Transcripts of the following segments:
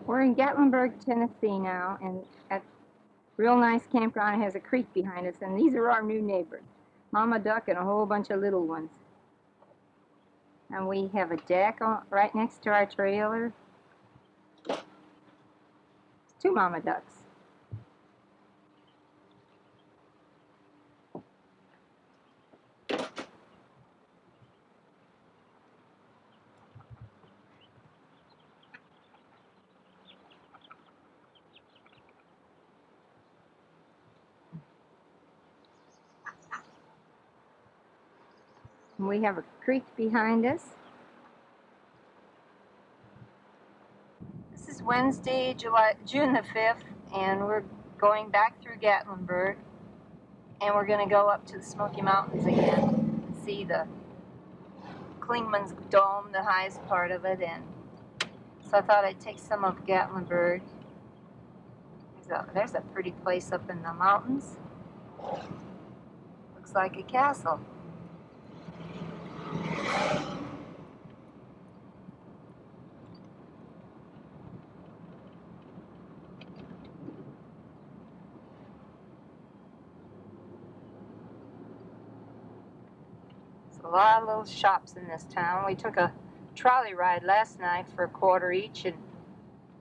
We're in Gatlinburg, Tennessee now, and at real nice campground. It has a creek behind us, and these are our new neighbors. Mama Duck and a whole bunch of little ones. And we have a deck right next to our trailer. It's two Mama Ducks. And we have a creek behind us. This is Wednesday, June the 5th, and we're going back through Gatlinburg, and we're going to go up to the Smoky Mountains again and see the Klingman's Dome, the highest part of it. And so I thought I'd take some of Gatlinburg. There's a pretty place up in the mountains. Looks like a castle. There's a lot of little shops in this town. We took a trolley ride last night for $1 each and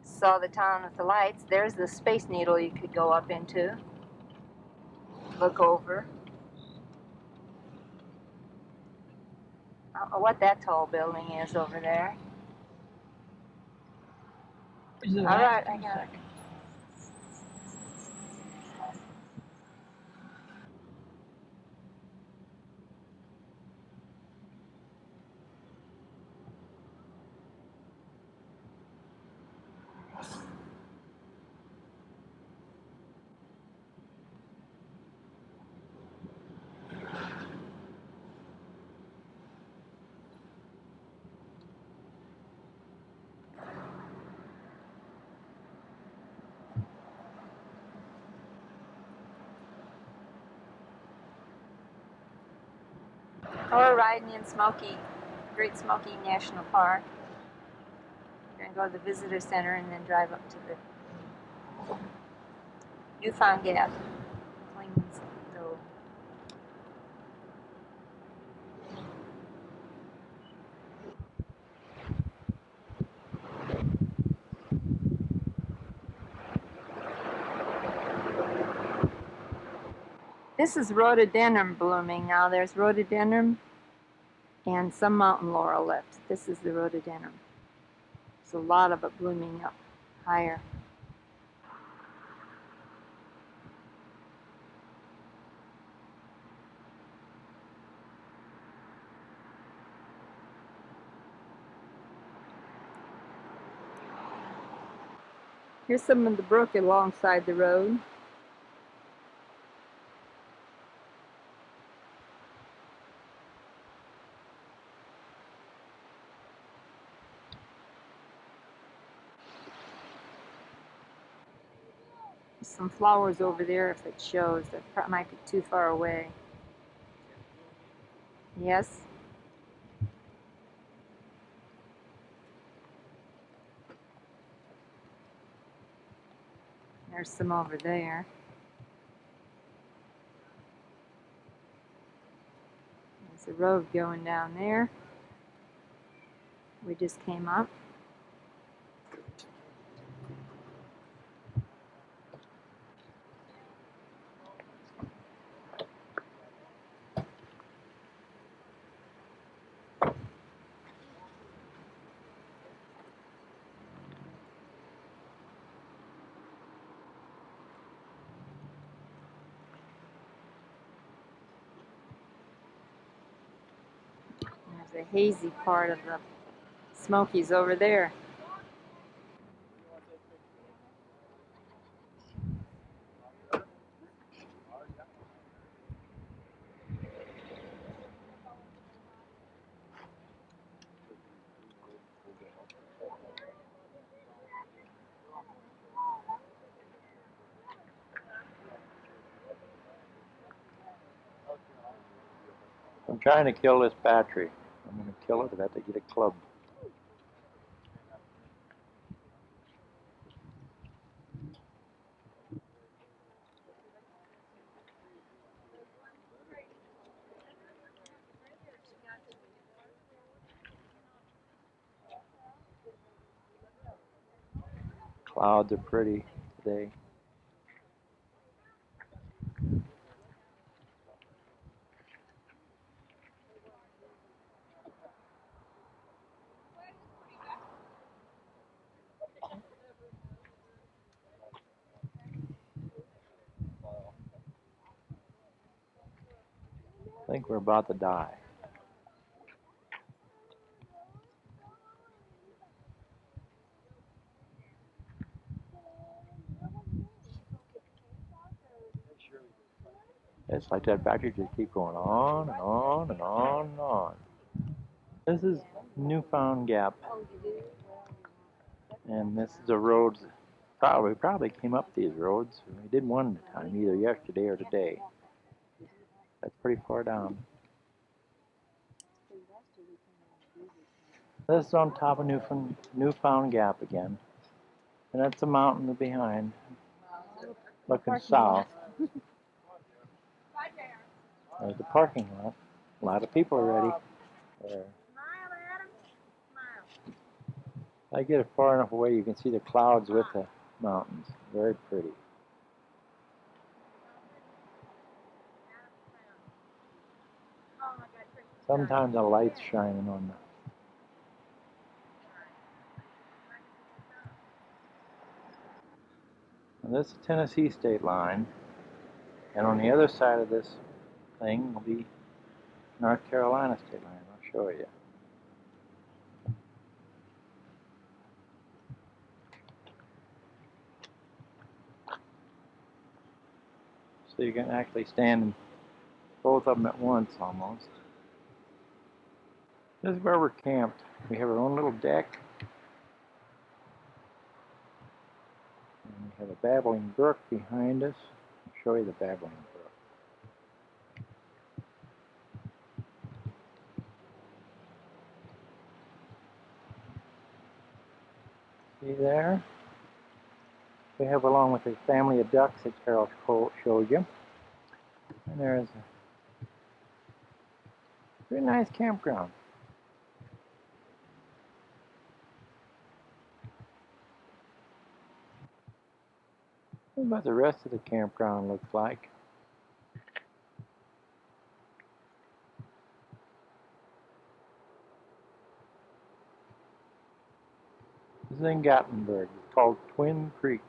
saw the town with the lights. There's the Space Needle you could go up into. Look over. I don't know what that tall building is over there. All right, I got it. We're riding in Great Smoky National Park. We're going to go to the visitor center and then drive up to the Newfound Gap. Klingman's Dome. This is rhododendron blooming now. There's rhododendron and some mountain laurel left. This is the rhododendron. There's a lot of it blooming up higher. Here's some of the brook alongside the road. Some flowers over there if it shows. That might be too far away. Yes. There's some over there. There's a road going down there. We just came up. There's a hazy part of the Smokies over there. I'm trying to kill this battery. I'm going to kill it. I have to get a club. Clouds are pretty today. I think we're about to die. It's like that factory just keep going on and on and on and on. This is Newfound Gap, and this is the roads. Probably came up these roads. We did one at a time, either yesterday or today. That's pretty far down. This is on top of Newfound Gap again, and that's the mountain behind, looking south. There's the parking lot. A lot of people already there. I get it far enough away, you can see the clouds with the mountains. Very pretty. Sometimes the light's shining on them. And this is Tennessee state line, and on the other side of this thing will be North Carolina state line. I'll show you. So you can actually stand in both of them at once almost. This is where we're camped. We have our own little deck. And we have a babbling brook behind us. I'll show you the babbling brook. See there? We have, along with a family of ducks that Carol showed you. And there's a very nice campground. What about the rest of the campground looks like? This is in Gatlinburg. It's called Twin Creek.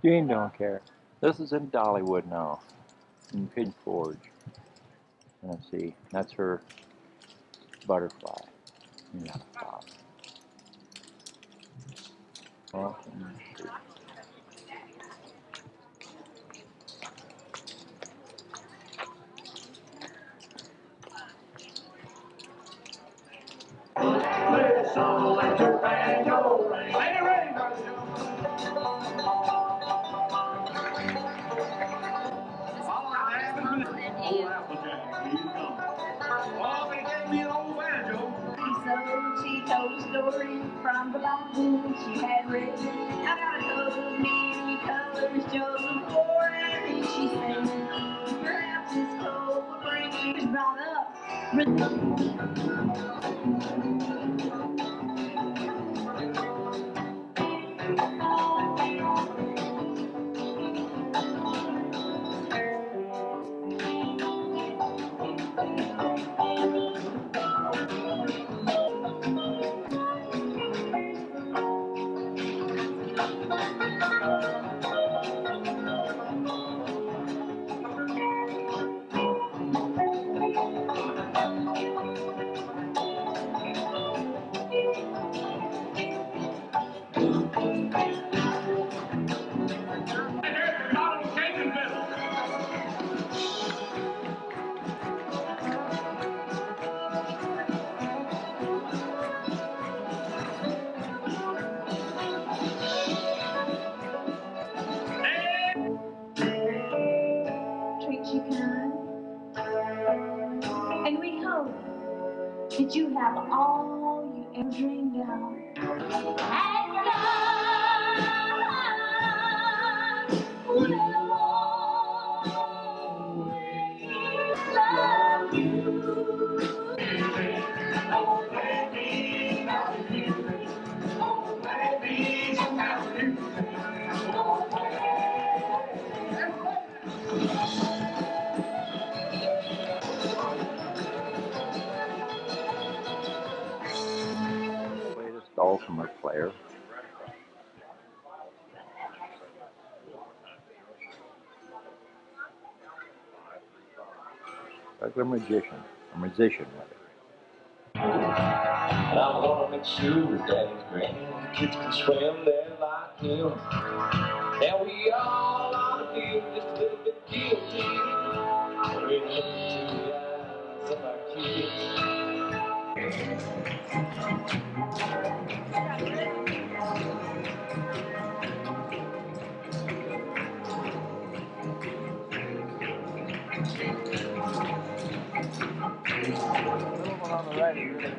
Jean don't care. This is in Dollywood now, in Pig Forge. Let's see, that's her butterfly. Yeah. Well, So she told a story from the Bible. She had read about a couple many colors chosen for, and she said, perhaps this cold will bring you brought up. Treat you kind, and we hope that you have all you ever dreamed of. ultimate player. Regular magician, or musician, rather. And I'm gonna make sure Daddy's grandkids can swim there like him. And we all ought to feel just a little bit guilty when we look into the eyes of our kids. On the right is really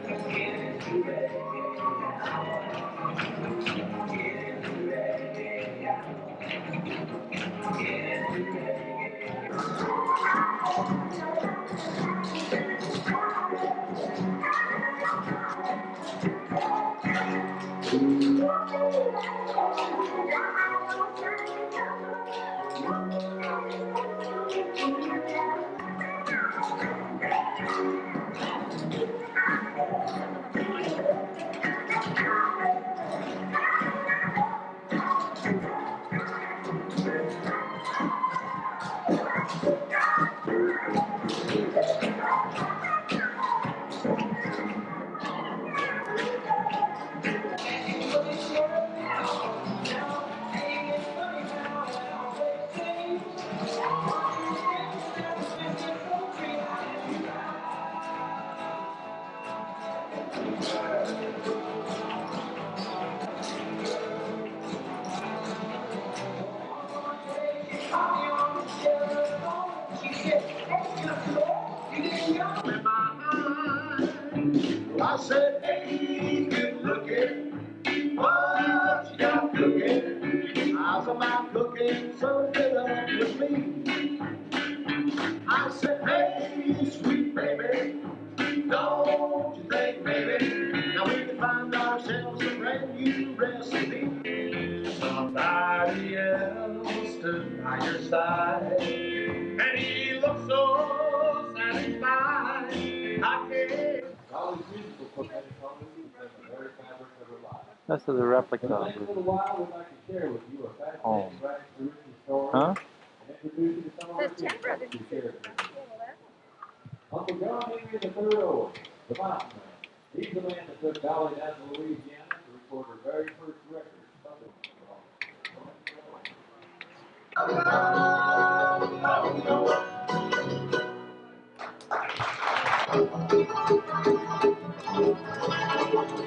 I said, hey, good looking, what you got cooking? How's about cooking so good up with me? I said, hey, sweet baby, don't you think, baby, now we can find ourselves a brand new recipe? Somebody else stood by your side, and he looked so satisfied. I can't. This is a replica of his home. Huh? There's 10 brothers. Uncle John Henry III, the mountain man. He's the man that took Dolly down to Louisiana to record her very first record.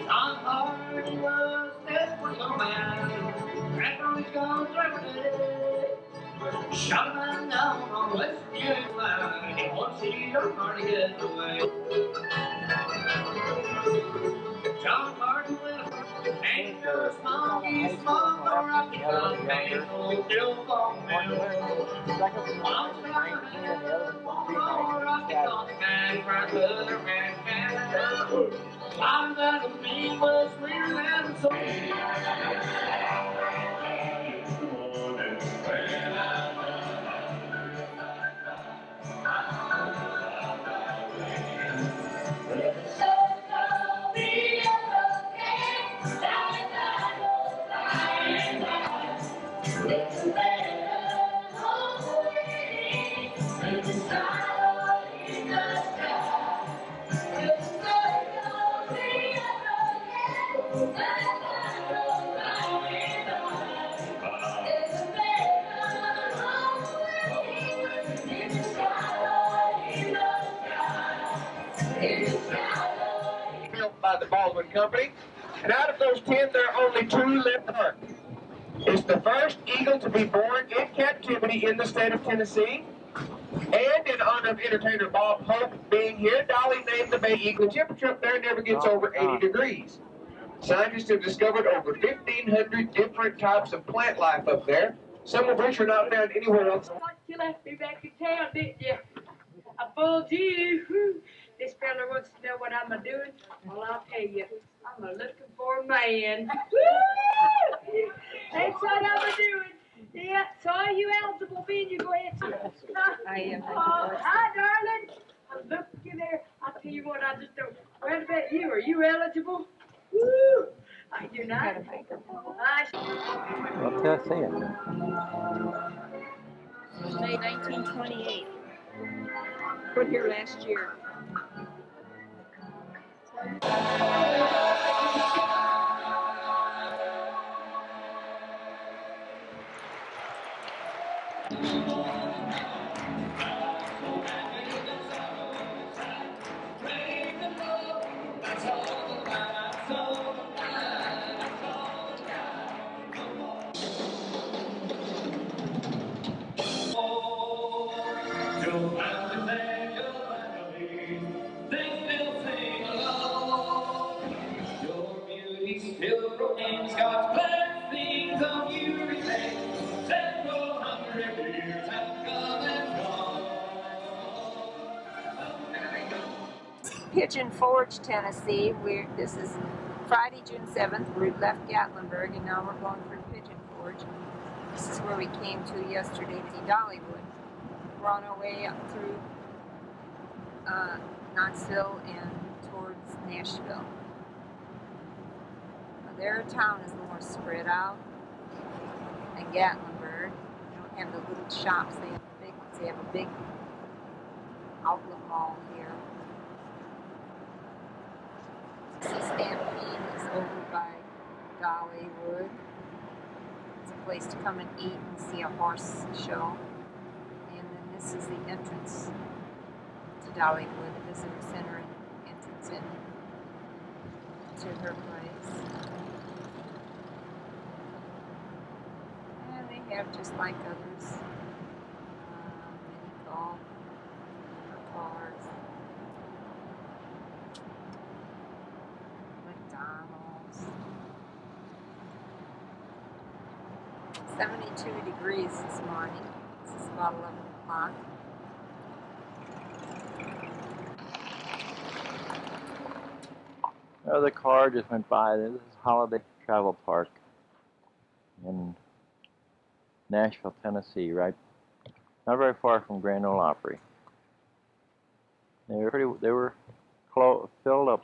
John Hardy was desperate young man, and on his guns every day. Shot a man down on West Virginia line, and once he John Hardy gets away. John Hardy went and the smoky smoke, the rocky gun man, old Bill Bowman. One was 19 and the other one was rocky gun man, right there, man. I'm gonna be was sweeter than the soul. By the Baldwin Company, and out of those 10, there are only 2 left on. It's the first eagle to be born in captivity in the state of Tennessee, and in honor of entertainer Bob Hope being here, Dolly named the baby eagle. The temperature up there never gets over 80 degrees. Scientists have discovered over 1,500 different types of plant life up there, some of which are not found anywhere else. You left me back in town, didn't you? I fooled you. This fella wants to know what I'm a-doing. Well, I'll tell you, I'm a-looking for a man. Woo! That's what I'm a-doing. Yeah, so are you eligible, Ben? You go ahead. I am. Oh, hi, darling. I'm looking there. I'll tell you what, I just don't. What about you? Are you eligible? Woo! You're not? Got a microphone? What's that saying? 1928. Put here last year. God's blessings on you remain. Several hundred years have come and gone. Pigeon Forge, Tennessee. This is Friday, June 7th. We left Gatlinburg and now we're going through Pigeon Forge. This is where we came to yesterday to see Dollywood. We're on our way up through Knoxville and towards Nashville. Their town is more spread out than Gatlinburg. They don't have the little shops, they have the big ones. They have a big outlet mall here. Dixie Stampede is over by Dollywood. It's a place to come and eat and see a horse show. And then this is the entrance to Dollywood, the visitor center and entrance in to her place. They have just like others, mini golf cars, McDonald's. 72 degrees this morning. This is about 11 o'clock. Another car just went by. This is Holiday Travel Park in Nashville, Tennessee, right? Not very far from Grand Ole Opry. They were filled up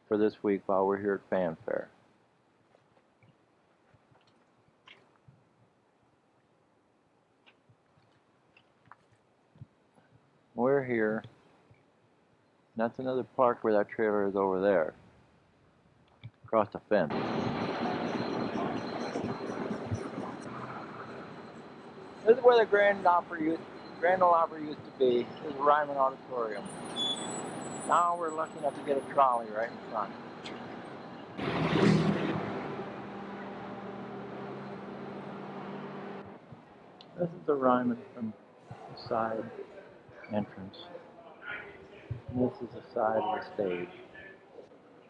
for this week while we're here at Fanfare. We're here. That's another park where that trailer is over there, across the fence. This is where the Grand Ole Opry used to be. This is Ryman Auditorium. Now we're lucky enough to get a trolley right in front. This is the Ryman from the side entrance. And this is the side of the stage.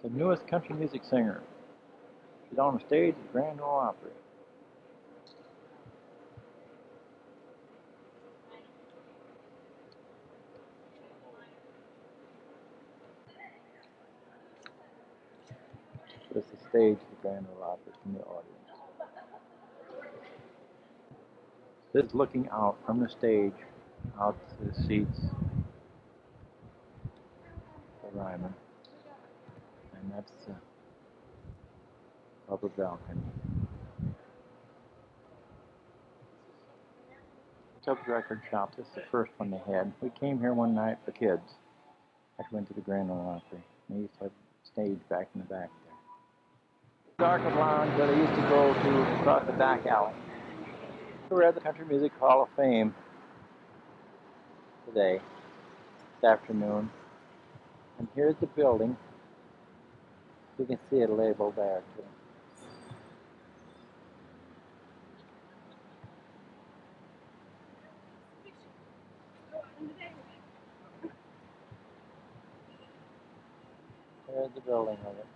The newest country music singer. She's on the stage at Grand Ole Opry. This is the stage at Grand Ole Opry from the audience. This is looking out from the stage out to the seats. The Ryman. And that's the upper balcony. Tubbs Record Shop. This is the first one they had. We came here one night for kids. I went to the Grand Ole Opry. They used to have a stage back in the back there. Darkened lounge where they used to go to across the back alley. We're at the Country Music Hall of Fame today, this afternoon. And here's the building. You can see it labeled there too. There's the building of it.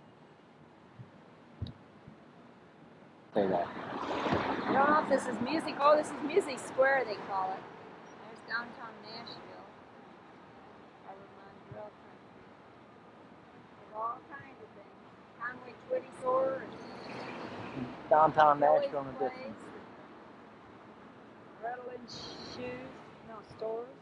Say that. I don't know if this is music. Oh, this is Music Square, they call it. There's downtown Nashville. Country. There's all kinds of things. Conway Twitty store. Downtown Nashville in the distance. Rattling shoes. No, stores.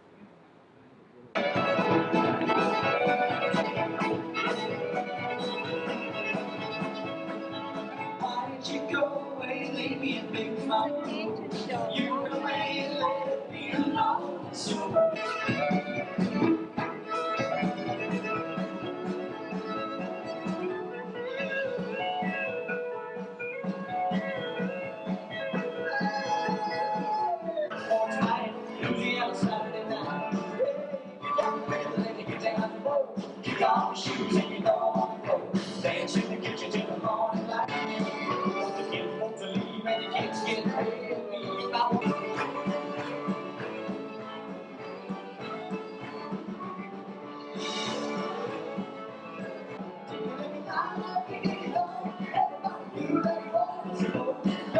Cajun show. You may let me know. Louisiana Saturday night. You got the rhythm and you get down the road. You got the shoes and you know on the road. Dance in the kitchen till the morning light. The kids want to leave and the kids get ready to leave. No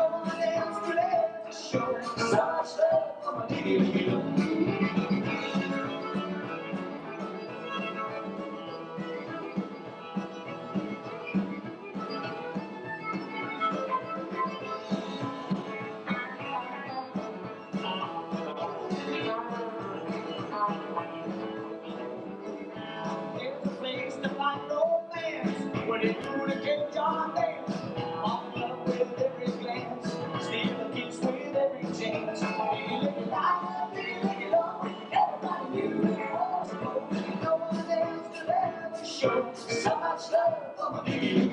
one else could ever show such love from a deal. There's a place to find romance where they do the King John dance. Fall in love with every glance, steal a kiss with every chance. Feeling alive, feeling alone. Everybody knew it was gold. No one else could ever show so much love from a deal.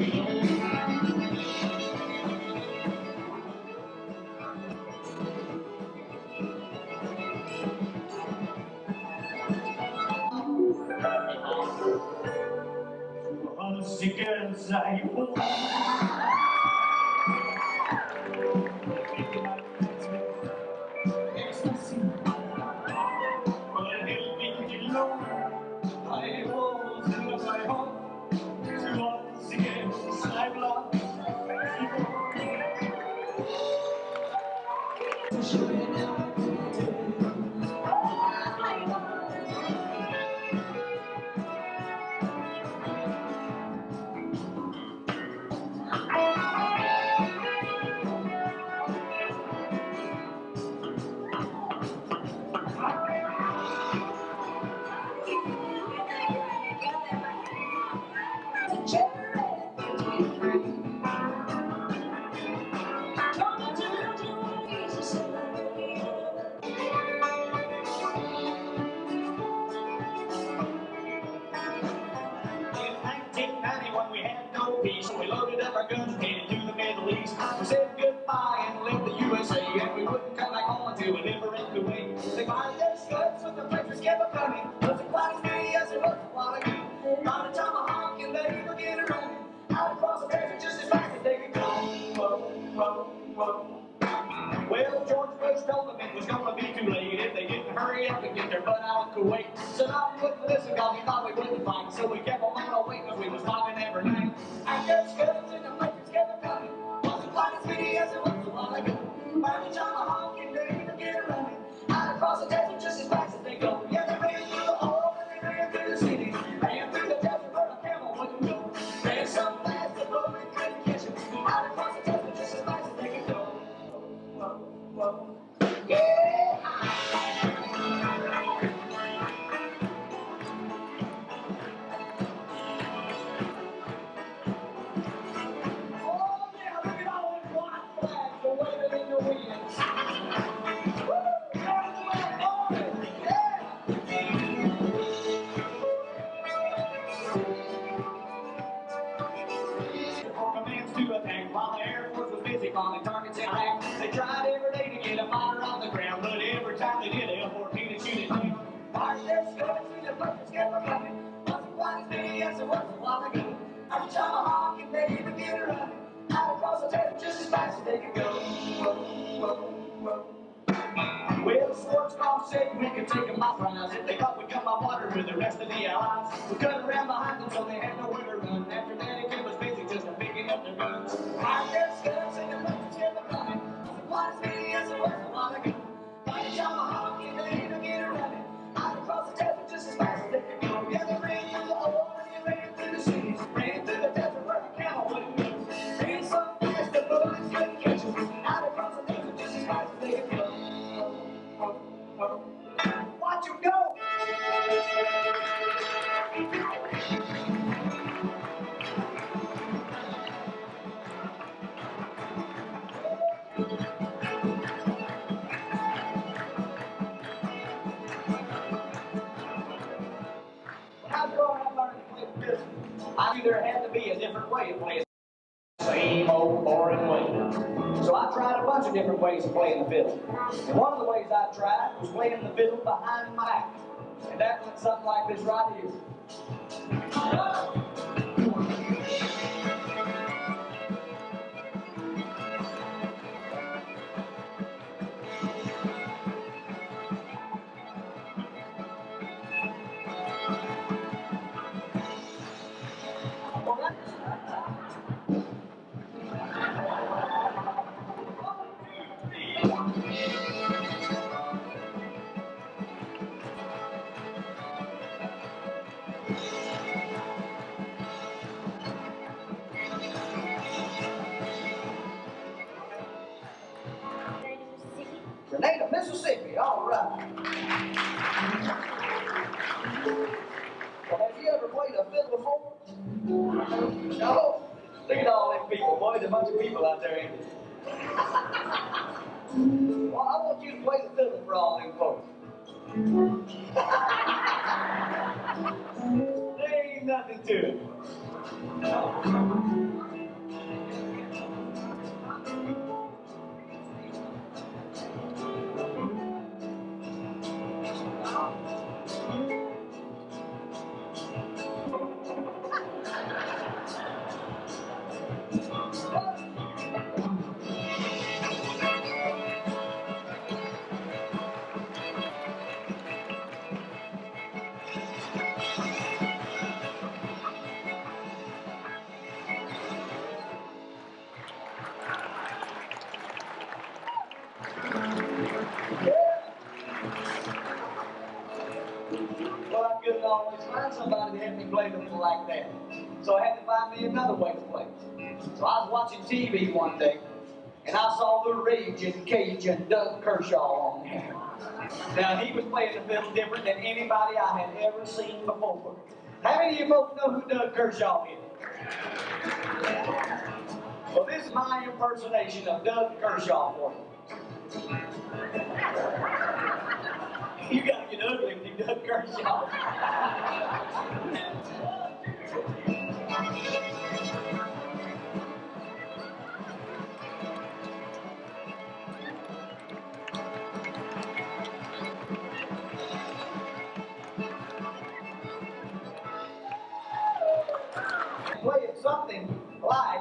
Músicas aí ecstasy, but help me alone. I was in my home to once again I love. We had no peace, so we loaded up our guns and headed to the Middle East. We said goodbye and left the USA, and we wouldn't come back home until we never ended the way. They fired their guns, but the flames kept a burning. Wasn't quite as many as it was a while ago. Got a tomahawk and they were getting running out across the desert just as fast as they could go. Whoa, whoa, whoa. Well, George Bush told them it was going to be too late if they didn't hurry up and get their butt out of Kuwait. So now we wouldn't listen because we thought we wouldn't fight. So we kept on our way because we was fighting every night. And there's guns and the flames kept coming. Wasn't quite as many as it was a while ago. By the tomahawk and they would get running out across the desert just as fast as they go. Yeah, they ran through the hole and they ran through the city. Ran through the desert where a camel wouldn't go. Ran so fast the bullet couldn't catch them. Out across the desert just as fast as they could go. Whoa, whoa. Yeah! Oh, yeah, look at all those white flags waving in the wind. Woo! There's the white boys! Yeah! Commands to attack while the Air Force was busy bombing targets in Iraq. They tried every day to get a fighter on the ground, but every time they did, F-14 would shoot it down. Fired their guns and the bullets kept coming. Wasn't quite as many as it was a while ago. Our tomahawk and they would get running out across the desert just as fast as they could go. Whoa, whoa, whoa. Well, the Schwarzkopf said we could take them by surprise if they thought we'd come by water with the rest of the Allies. We cut around behind them so they had nowhere to run. After that, it was busy just picking up their guns. Fired their guns and the bullets kept coming. Wasn't quite as many as it was a while ago. By the tomahawk and they would get running out across the desert just as fast as they could go. Yeah, they ran through the hole and they ran through the cities. Ran through the desert where a camel wouldn't go. Ran so fast the bullets couldn't catch them. Out across the desert just as fast as they could go. Watch him go! same old boring way. So I tried a bunch of different ways of playing the fiddle. And one of the ways I tried was playing the fiddle behind my back. And that went something like this right here. Grenada, Mississippi, all right. Well, have you ever played a fiddle before? No? Look at all them people, boy, there's a bunch of people out there, ain't there? Well, I want you to play the fiddle for all them folks. There ain't nothing to it. Well, I couldn't always find somebody to help me play the fiddle like that. So I had to find me another way to play. So I was watching TV one day, and I saw the raging Cajun Doug Kershaw on there. Now, he was playing the fiddle different than anybody I had ever seen before. How many of you folks know who Doug Kershaw is? Well, this is my impersonation of Doug Kershaw for you. You gotta get ugly with you, Doug Kershaw. Play it something like.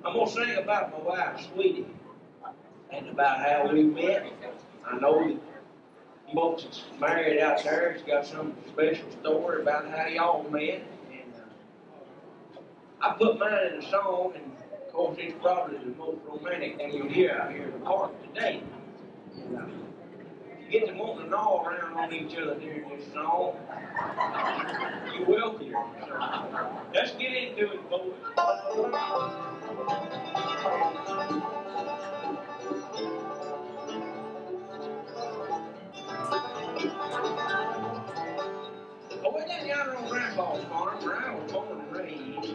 I'm going to sing about my wife, Sweetie, and about how we met. I know that you folks that's married out there has got some special story about how y'all met. And I put mine in a song, and of course it's probably the most romantic thing you'll hear out here in the park today. And, if you get to wanting to gnaw around on each other during this song, you will hear it. So let's get into it, boys. Oh, way down yonder on Grandpa's farm, where I was born and raised,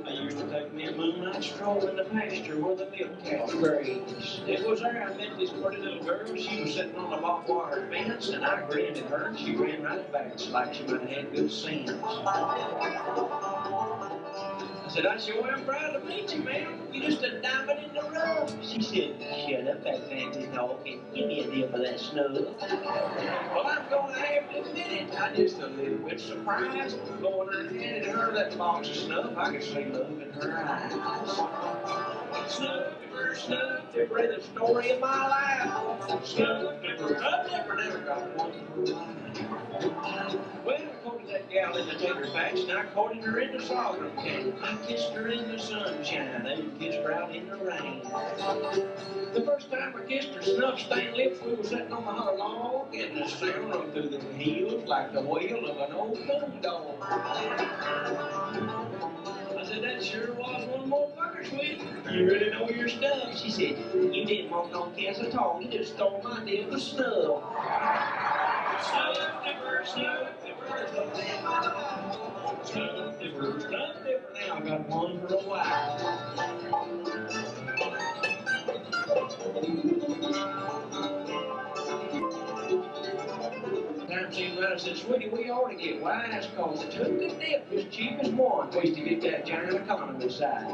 I used to take me a moonlight stroll in the pasture where the milk cows graze. It was there I met this pretty little girl. She was sitting on a barbed wire fence, and I grinned at her, and she ran right back, like she might have had good sense. I said, I sure am proud to meet you, ma'am. You're just a diamond in the rough. She said, shut up, that fancy talk, and give me a dip of that snub. Well, I'm going to have to admit it. I'm just a little bit surprised. Going and handed her that box of snuff. I could see love in her eyes. Snuff in Snuff Dipper, the story of my life. Snuff Dipper, I've never got one. Well, I courted that gal in the tater patch, and I courted her in the sorghum can. I kissed her in the sunshine, and kissed her out in the rain. The first time I kissed her snuff-stained lips, we were sitting on the hot log, and the sound run through the hills like the wail of an old bulldog. I said, that sure was one more fucker, sweetie. You really know your stuff. She said, you didn't want no kiss at all. You just stole my deal with snuff. Snuff Dipper, Snuff Dipper, Snuff Dipper, Snuff Dipper. Now I got one for a while. Time seemed right. I said, sweetie, we ought to get wise, cause it took the dip as cheap as one ways to get that giant economy size.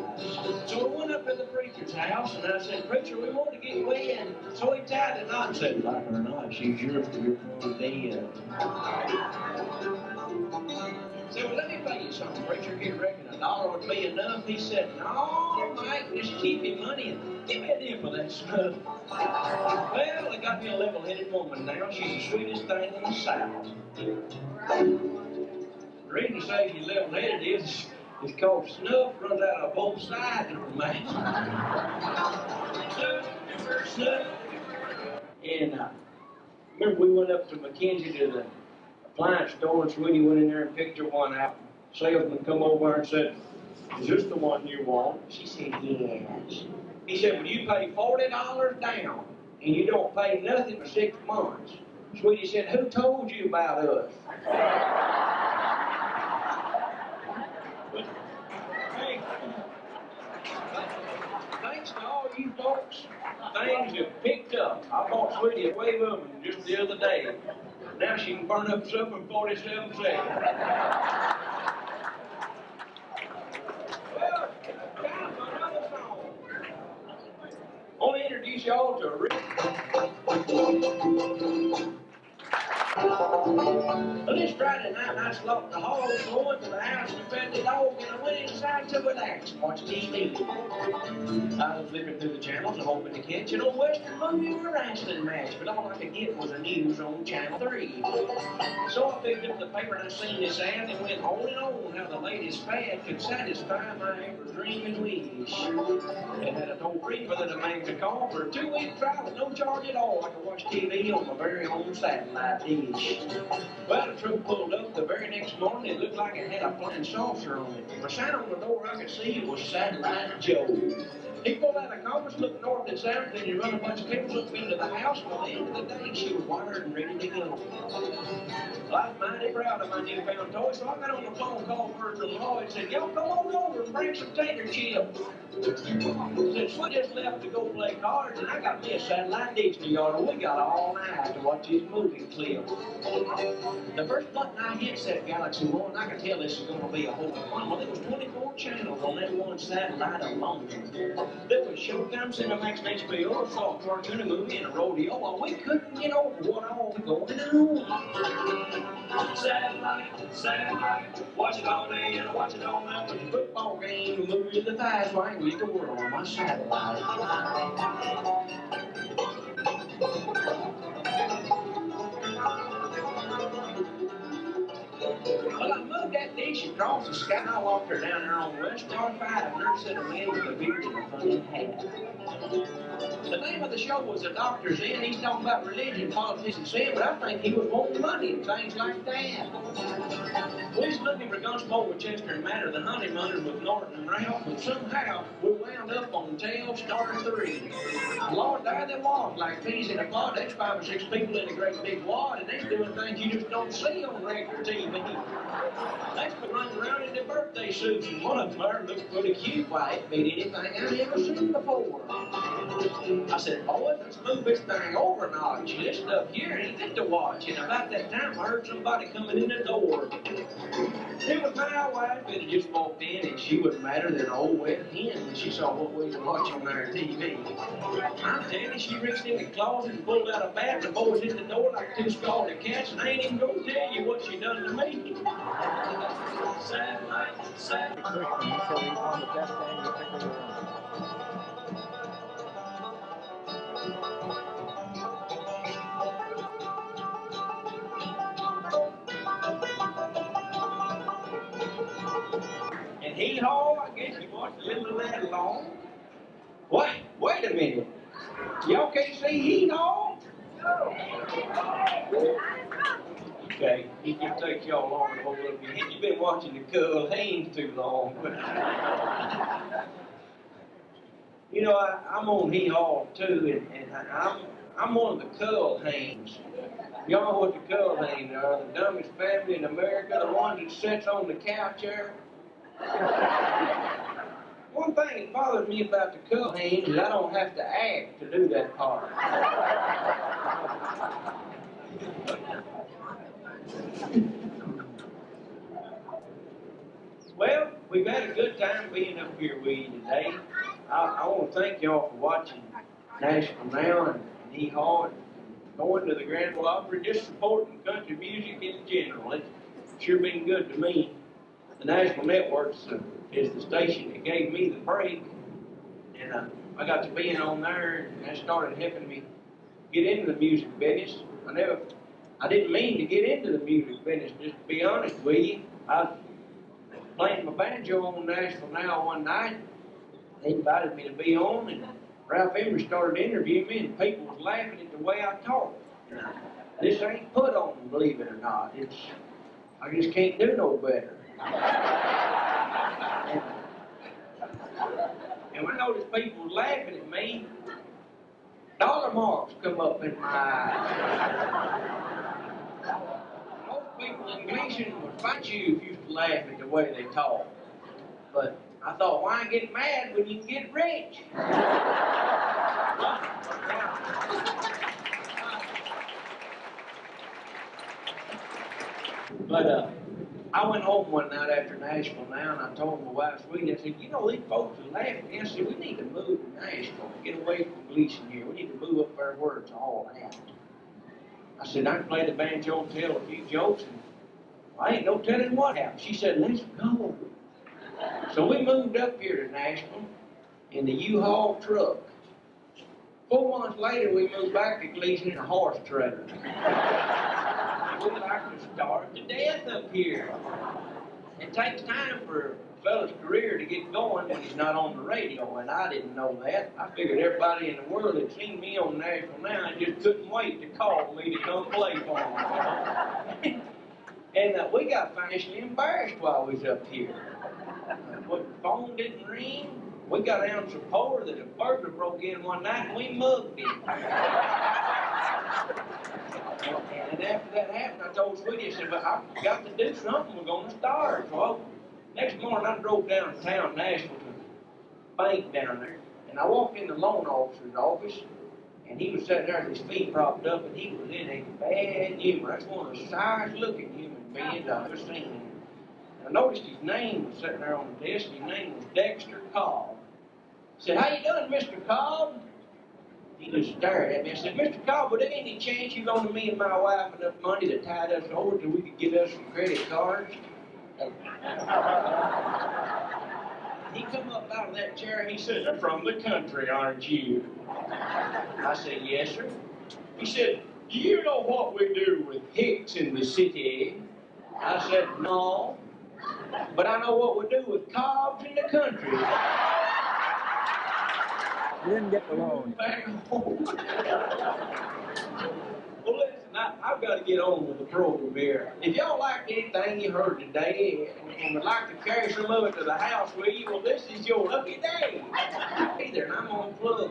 So I went up to the preacher's house and I said, preacher, we want to get away. And so he tied the knot and said, like her or not, she's yours for your dead. I said, well, let me pay you something, preacher. You reckon $1 would be enough? He said, no, Mike, just keep your money and give me a deal for that stuff. Well, I got me a level-headed woman now. She's the sweetest thing in the South. The reason I say she's level-headed is because snuff runs out of both sides of her mouth. Snuff. And remember we went up to McKenzie to the appliance store, and Sweetie went in there and picked her one out. Salesman come over and said, is this the one you want? She said, yes. He said, well, you pay $40 down, and you don't pay nothing for 6 months. Sweetie said, who told you about us? Hey, thanks to all you folks, things have picked up. I bought Sweetie a wave oven just the other day. Now she can burn up something in 47 seconds. Well, time for another song. I want to introduce y'all to a real... Well, this Friday night, I slopped the hog, so I went to the house and fed the dog, and I went inside to relax and watch TV. I was flipping through the channels and hoping to catch an old Western movie or a wrestling match, but all I could get was the news on Channel 3. So I picked up the paper and I seen this ad and went on and on how the latest fad could satisfy my ever-dreaming wish. It had a toll-free for that a man could call for a 2-week trial with no charge at all. I could watch TV on my very own satellite dish. Well, the truck pulled up the very next morning. It looked like it had a flying saucer on it. The sign on the door, I could see it was Satellite Joe. He pulled out a compass, looked north and south, then he run a bunch of cables up into the house. By the end of the day, she was wired and ready to go. Well, I was mighty proud of my newfound toy, so I got on the phone, called Virgil Lloyd, and said, y'all come on over and bring some tater chips. Since we just left to go play cards, and I got me a satellite Disney yard, and we got all night to watch this movie clip. The first button I hit said Galaxy 1, I could tell this is going to be a whole lot of fun. Well, there was 24 channels on that one satellite alone. There was Showtime, Cinemax, and HBO, a soft cartoon, a movie, and a rodeo. Well, we couldn't get over what all was going on. Satellite, watch it all day and watch it all night. With the football game, the movie, the thighs, why ain't we the world on my satellite? Well, I moved that dish across the sky. I walked her down there on West Star 5, and there sat a man with a beard and a funny hat. The name of the show was The Doctor's In. He's talking about religion, politics, and sin, but I think he was wanting money and things like that. We was looking for Gunsmoke with Chester and Matter, the Honeymooners with Norton and Ralph, but somehow we wound up on Telstar 3. Lord, there they walk like peas in a pod. There's 5 or 6 people in a great big wad, and they're doing things you just don't see on regular TV. They's been running around in their birthday suits, and one of them there looks pretty cute. Why, it beat anything I've ever seen before. I said, boys, let's move this thing over a notch. This stuff here ain't fit to watch. And about that time, I heard somebody coming in the door. It was my wife that had just walked in, and she was madder than an old wet hen when she saw what we were watching on our TV. I'm telling you, she reached in the closet and pulled out a bat, and the boys hit the door like 2 scalded cats, and I ain't even gonna tell you what she done to me. Satellite. He said he found the best thing to pick her around. hee-haw, I guess you watched a little of that along. What? Wait a minute. Y'all can't see hee-haw? Okay, it just takes y'all long to hold up your head. You've been watching the Cull Haynes too long. You know, I'm on hee-haw too, and I'm one of the Cull Haynes. Y'all know what the Cull Haynes are, the dumbest family in America, the one that sits on the couch there. One thing that bothers me about the Cull Haynes is I don't have to act to do that part. Well, we've had a good time being up here with you today. I want to thank y'all for watching Nashville Now and hee-haw and going to the Grand Ole Opry, just supporting country music in general. It's sure been good to me. The National Networks is the station that gave me the break, and I got to being on there, and that started helping me get into the music business. I didn't mean to get into the music business, just to be honest with you. I playing my banjo on Nashville Now one night. They invited me to be on, and Ralph Emery started interviewing me, and people was laughing at the way I talked. This ain't put on, believe it or not. I just can't do no better. And when I noticed people was laughing at me, dollar marks come up in my eyes. Most people in Gleason would fight you if you used to laugh at the way they talk. But I thought, why get mad when you can get rich? But I went home one night after Nashville Now, and I told my wife, sweetie, I said, you know, these folks are laughing. I said, we need to move to Nashville, get away from Gleason here. We need to move up there where it's all at. I said, I can play the banjo and tell a few jokes, and I ain't no telling what happened. She said, let's go. So we moved up here to Nashville in the U-Haul truck. 4 months later, we moved back to Gleason in a horse trailer. We like to starve to death up here. It takes time for a fella's career to get going when he's not on the radio, and I didn't know that. I figured everybody in the world had seen me on Nashville Now and just couldn't wait to call me to come play for them. And we got financially embarrassed while we was up here. The phone didn't ring. We got down so poor that a burglar broke in one night and we mugged him. And after that happened, I told Sweetie, I said, well, I've got to do something. We're going to starve. So next morning, I drove downtown Nashville to the bank down there. And I walked in the loan officer's office, and he was sitting there with his feet propped up, and he was in a bad humor. That's one of the sourest looking human beings I've ever seen. And I noticed his name was sitting there on the desk. His name was Dexter Cobb. I said, how you doing, Mr. Cobb? He just stared at me. I said, Mr. Cobb, would there any chance you loaned me and my wife enough money to tide us over till we could get us some credit cards? He come up out of that chair and he said, you're from the country, aren't you? I said, yes, sir. He said, do you know what we do with hicks in the city? I said, no. But I know what we do with cobs in the country. You didn't get the loan. Back home. Well, listen, I've got to get on with the program here. If y'all liked anything you heard today and would like to carry some of it to the house with you, well, this is your lucky day. Either, and I'm on plug.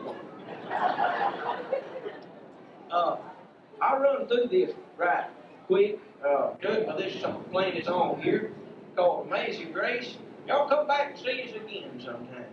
I'll run through this right quick. This song playing this song here called Amazing Grace. Y'all come back and see us again sometime.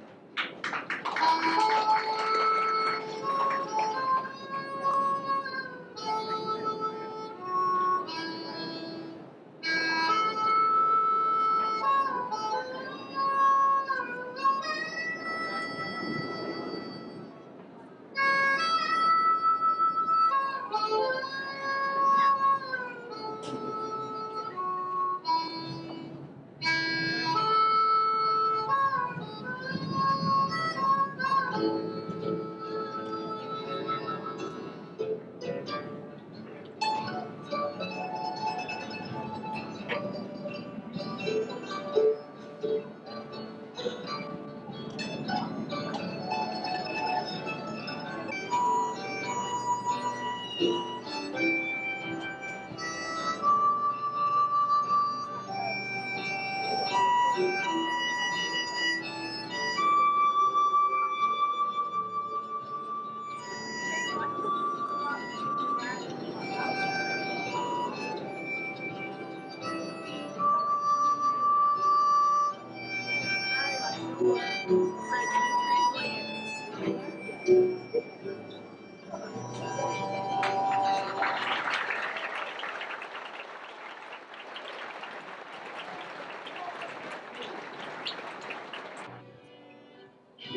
Get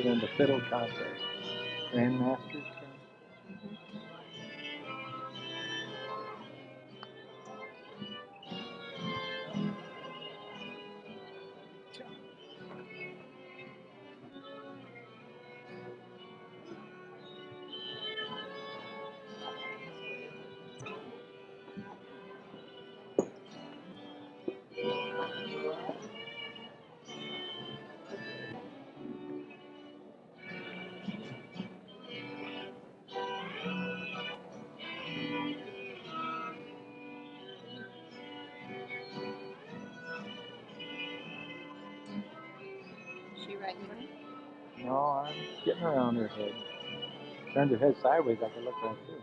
in the fiddle contest. Grandmasters. She right here? No, I'm getting around her head. Turned her head sideways, I could look right through.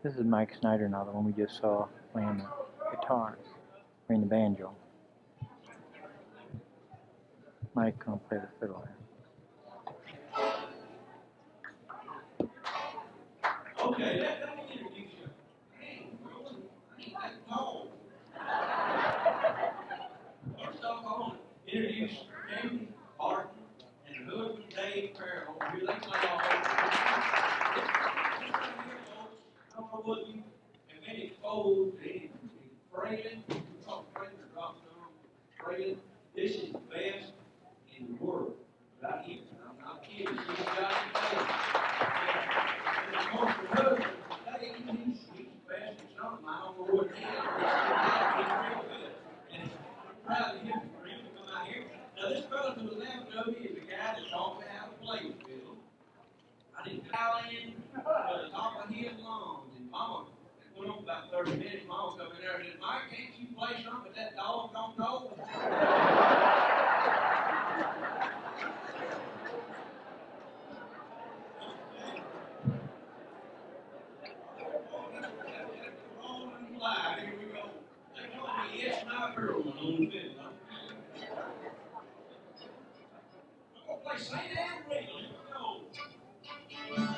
This is Mike Snyder now, the one we just saw playing the guitar, playing the banjo. Mike can play the fiddle here. Okay, let me introduce you. Hey, really? I ain't that tall. First off, I want to introduce Jamie Barton and her husband Dave Farrell. Here they play all over. This right here, folks, I don't know what you have been exposed to any praying. We talk praying or drop down praying. This is the best in the world right here. I'm not kidding. She's got it made. And of course, her husband today, he's the best at something. I don't know what it is. He's real good. And I'm proud of him for him to come out here. Now, this fellow to the left of me is a guy that taught me how to play the fiddle. I didn't dial in to the top of his lungs. And Mama, it went on about 30 minutes. Mama come in there and said, Mike, can't you play something but that dog don't know? Here we go. They call me Yes My Girl on the fiddle. I'm going to play St. Anne Reel. Here we go.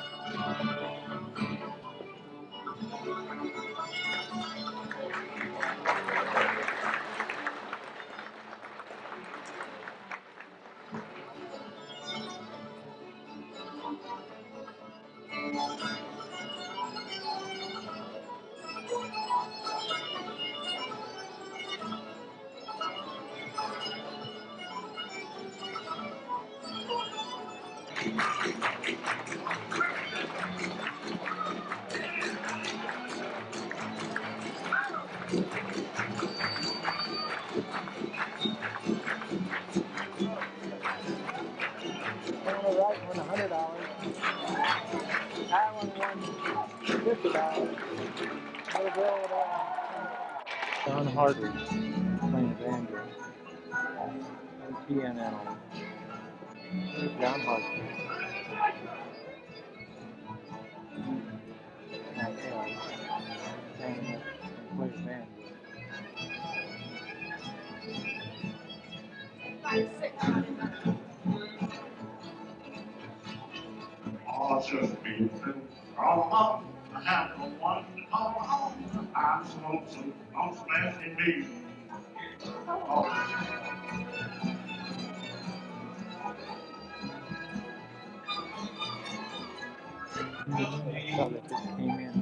One on the right, one $100. That one won $50. Little girl with Don Harder playing the banjo. TNL. There's John Harder. Plays banjo. Oh, just be all alone. I have no one to call home. I'm so don't smash me. Oh. So that just came in.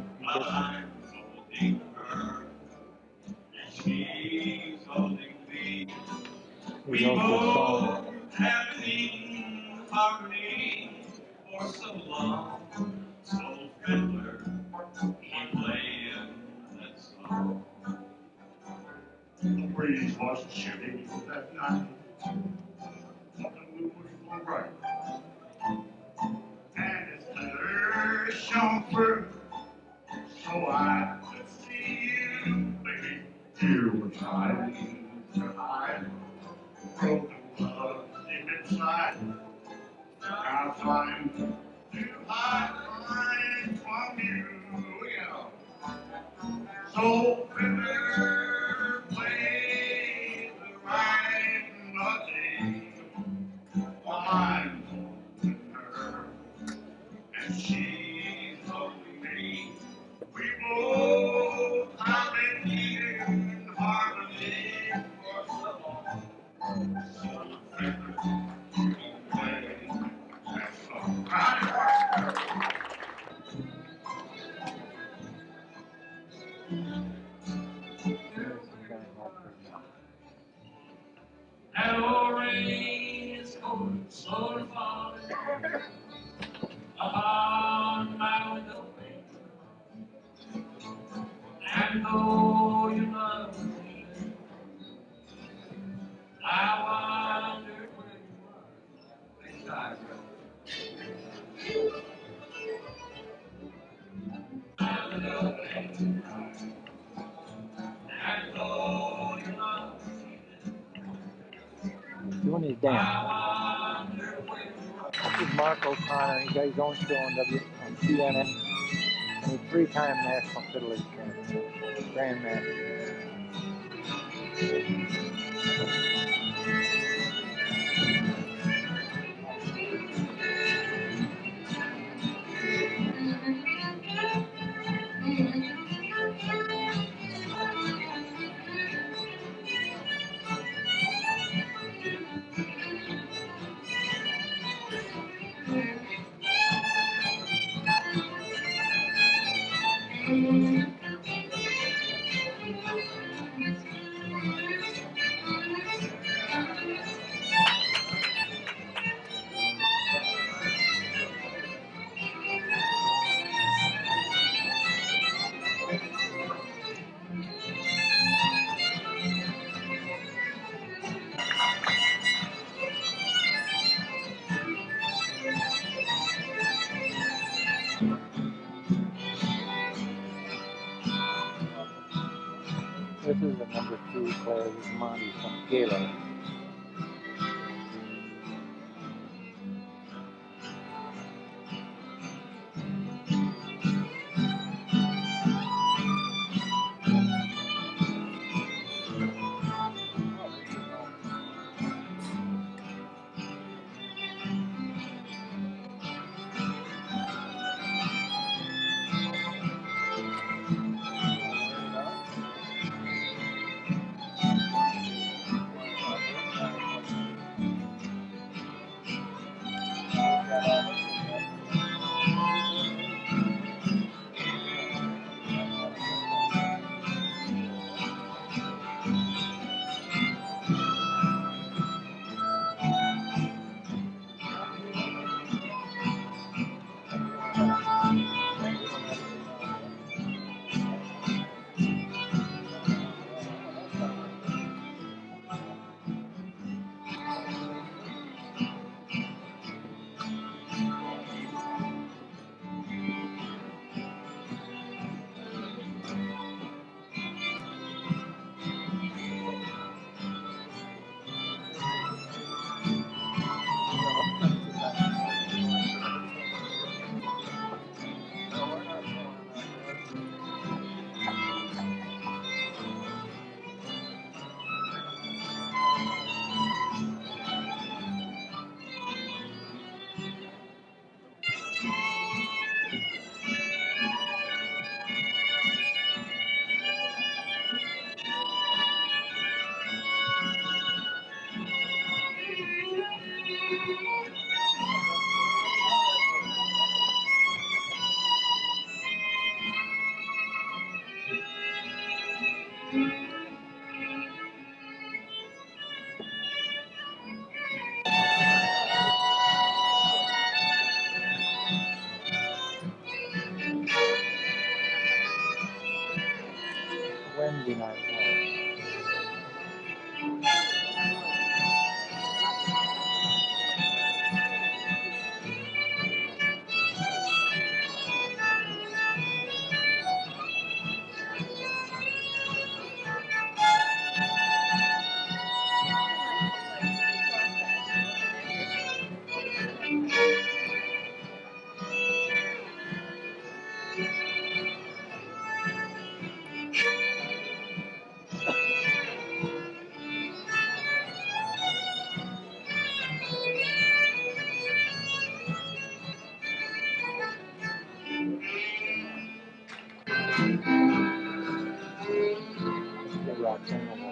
We both have been in harmony for so long. So fiddler, keep playing that song. The breeze was shooting that night. The moon was so bright. And its glitter shone through. So I night. I'll find to hide from you. Yeah. So bitter plays the right nothing behind her, and she's lonely. We both have been here in harmony for so long. So bitter plays that song. Hello, rain is going slowly falling upon my window pane. And though you love me, I wonder where you are. Next time, and though you love me, He's doing his dance. This is Mark O'Connor. He got his own show on CNN. And he's 3-time national fiddler champion, grandmaster. This is the number 2 player. This is Monty from Galen. The rocks on the wall.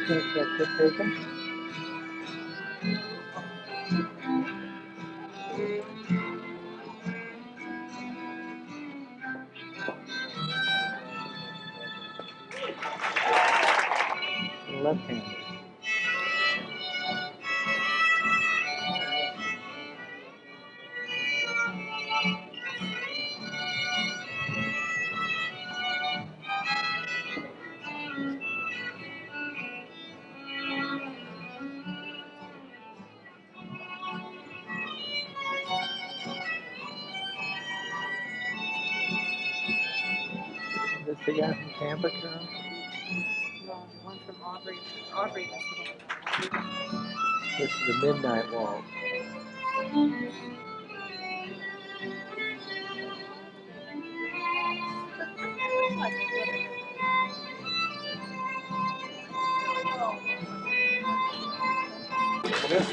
Finish that chip bacon. Left-handed. Is this the guy from Tampa, Carol? No, the one from Aubrey. Aubrey. This is the Midnight Waltz. This is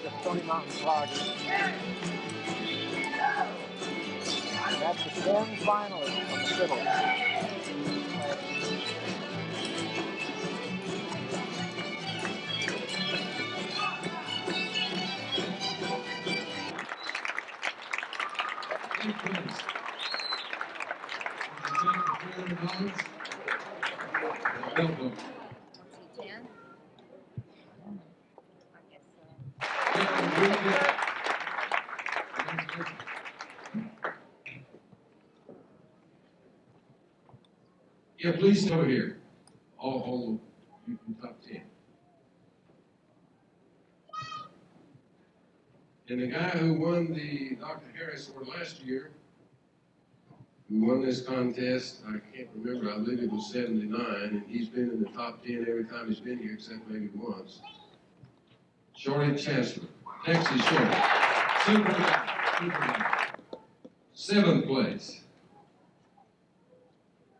the Stony Mountain Vloggers. And that's the 10 finalists from the fiddle. Yeah, please stay over here. All you from top 10. And the guy who won the Dr. Harris Award last year, who won this contest, I can't remember, I believe it was 79, and he's been in the top 10 every time he's been here except maybe once. Shorty Chancellor, Texas Shorty. Super guy. 7th place.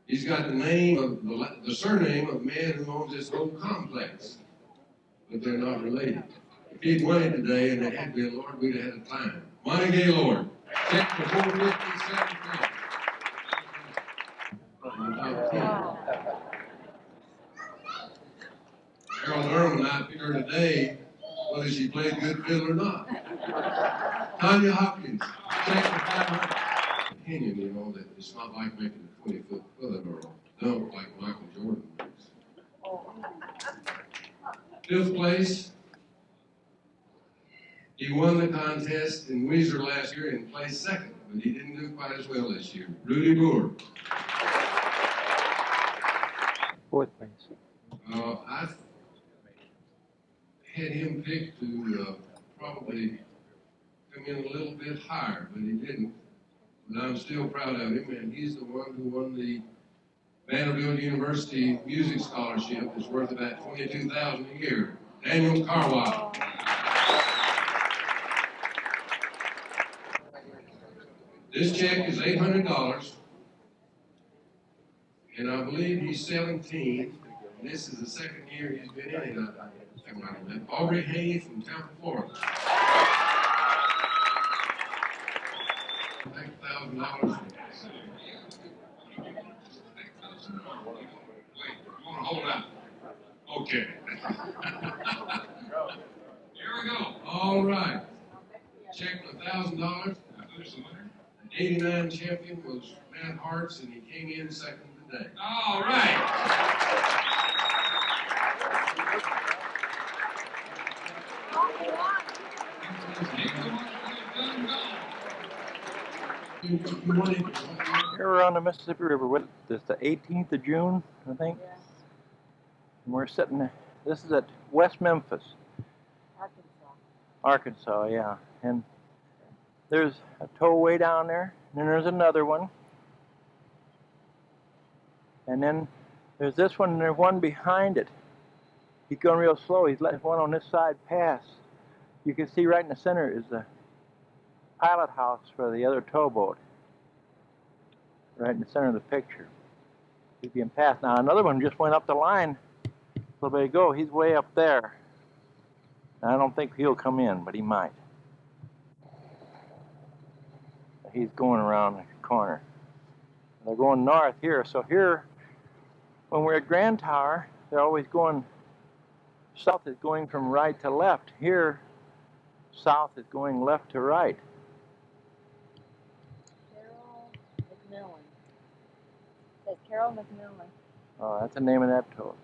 He's got the name of the surname of the man who owns this whole complex, but they're not related. If he'd won it today and it had been Lord, we'd have had a time. Monty Gaylord, check for 457 Harold Irwin and I picked her today whether she played good fiddle or not. Tanya Hopkins, check for 500. Opinion, you know, that it's not like making a 20-foot putt or dunk like Michael Jordan makes. 5th place. He won the contest in Weezer last year and placed 2nd, but he didn't do quite as well this year. Rudy Boer. Fourth place. I had him picked to probably come in a little bit higher, but he didn't. But I'm still proud of him, and he's the one who won the Vanderbilt University Music Scholarship. It's worth about $22,000 a year. Daniel Carwile. This check is $800, and I believe he's 17. And this is the second year he's been in it. Aubrey Haney from Tampa, Florida. $1,000. Wait, you want to hold out? Okay. Here we go. All right. Check for $1,000. The 89 champion was Matt Hartz, and he came in second today. All right. Here we're on the Mississippi River. It's the 18th of June, I think. Yeah. And we're sitting there. This is at West Memphis. Arkansas, yeah. And there's a tollway down there, and then there's another one. And then there's this one, and there's one behind it. He's going real slow. He's letting one on this side pass. You can see right in the center is the pilot house for the other towboat. Right in the center of the picture. He's being passed. Now another one just went up the line a little bit ago. He's way up there. Now, I don't think he'll come in, but he might. He's going around the corner. They're going north here. So here, when we're at Grand Tower, they're always going south is going from right to left. Here, south is going left to right. Carol McMillan. It says Carol McMillan. Oh, that's the name of that toll.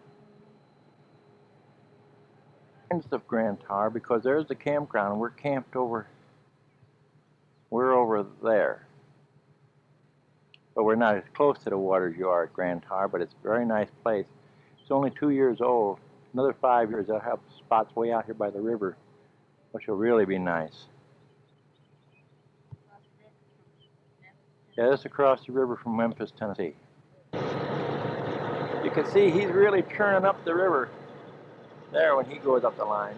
Of Grand Tower, because there's the campground, and we're camped over. We're over there, but we're not as close to the water as you are at Grand Tower. But it's a very nice place. It's only 2 years old. Another 5 years, they'll have spots way out here by the river, which will really be nice. Yeah, this is across the river from Memphis, Tennessee. You can see he's really churning up the river there when he goes up the line.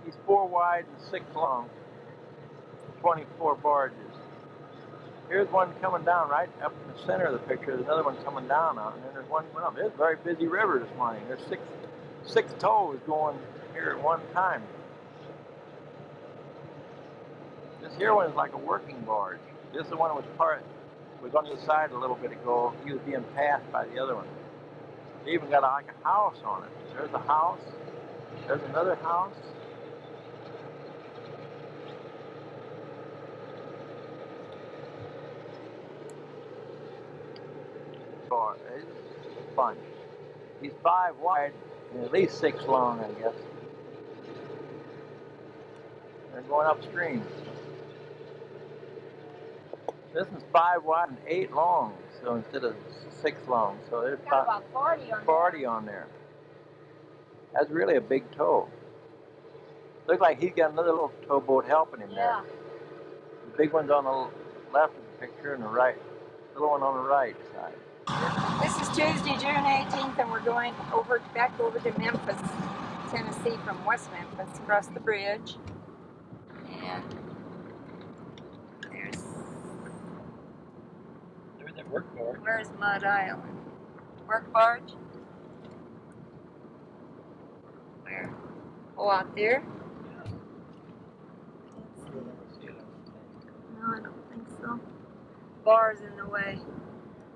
He's 4 wide and 6 long, 24 barges. Here's one coming down right up in the center of the picture. There's another one coming down on, and then there's one going up. It's a very busy river this morning. There's six tows going here at one time. This here one is like a working barge. This is the one that was on the side a little bit ago. He was being passed by the other one. They even got like a house on it. There's a house. There's another house. It's a bunch. He's 5 wide and at least 6 long, I guess. They're going upstream. This is 5 wide and 8 long, so instead of 6 long. So there's about 40 on there. That's really a big tow. Looks like he's got another little towboat helping him there. The big one's on the left of the picture and the right, the little one on the right side. This is Tuesday, June 18th, and we're going back over to Memphis, Tennessee from West Memphis, across the bridge. And there's that work barge. Where's Mud Island? Work barge? Where? Oh, out there? No, I don't think so. Bar's in the way.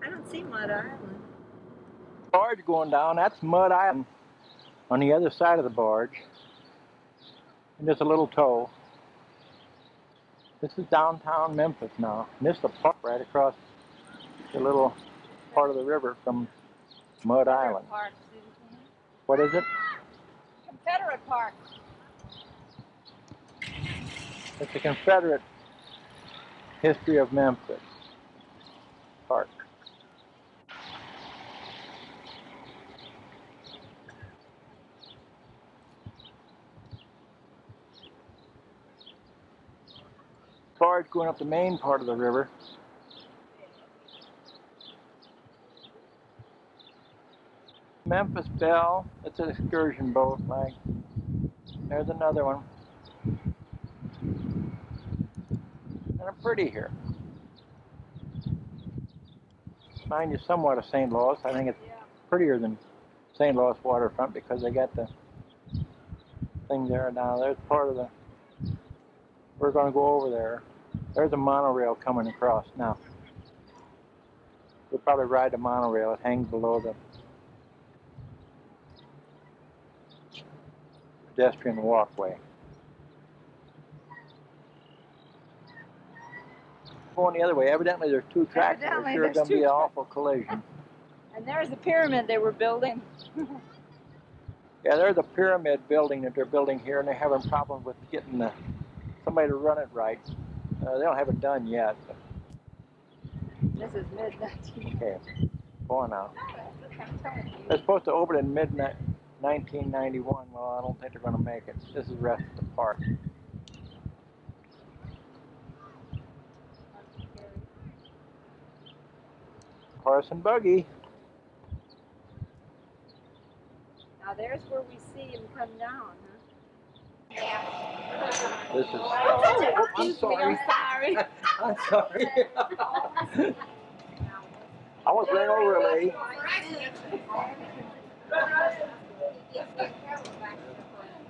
I don't see Mud Island. Barge going down, that's Mud Island on the other side of the barge. And there's a little tow. This is downtown Memphis now. And this is a park right across the little part of the river from Mud Island. Park, what is it? Confederate Park. It's the Confederate History of Memphis Park. far as going up the main part of the river. Memphis Belle, it's an excursion boat, like, there's another one. And I'm pretty here. Mind you, somewhat of St. Louis. I think it's prettier than St. Louis waterfront because they got the thing there now. There's part of the, we're going to go over there. There's a monorail coming across now. We'll probably ride the monorail. It hangs below the pedestrian walkway. Going the other way. Evidently there's two tracks. There's sure going to be an awful collision. And there's the pyramid they were building. Yeah, there's a pyramid building that they're building here, and they're having problems with getting somebody to run it right. They don't have it done yet. But. This is mid-19. Okay, going out. They're supposed to open in mid-1991. Well, I don't think they're going to make it. This is the rest of the park. Horse and buggy. Now there's where we see him come down, huh? This is. Oh, I'm sorry. I'm sorry. I'm sorry. I was ran over a lady.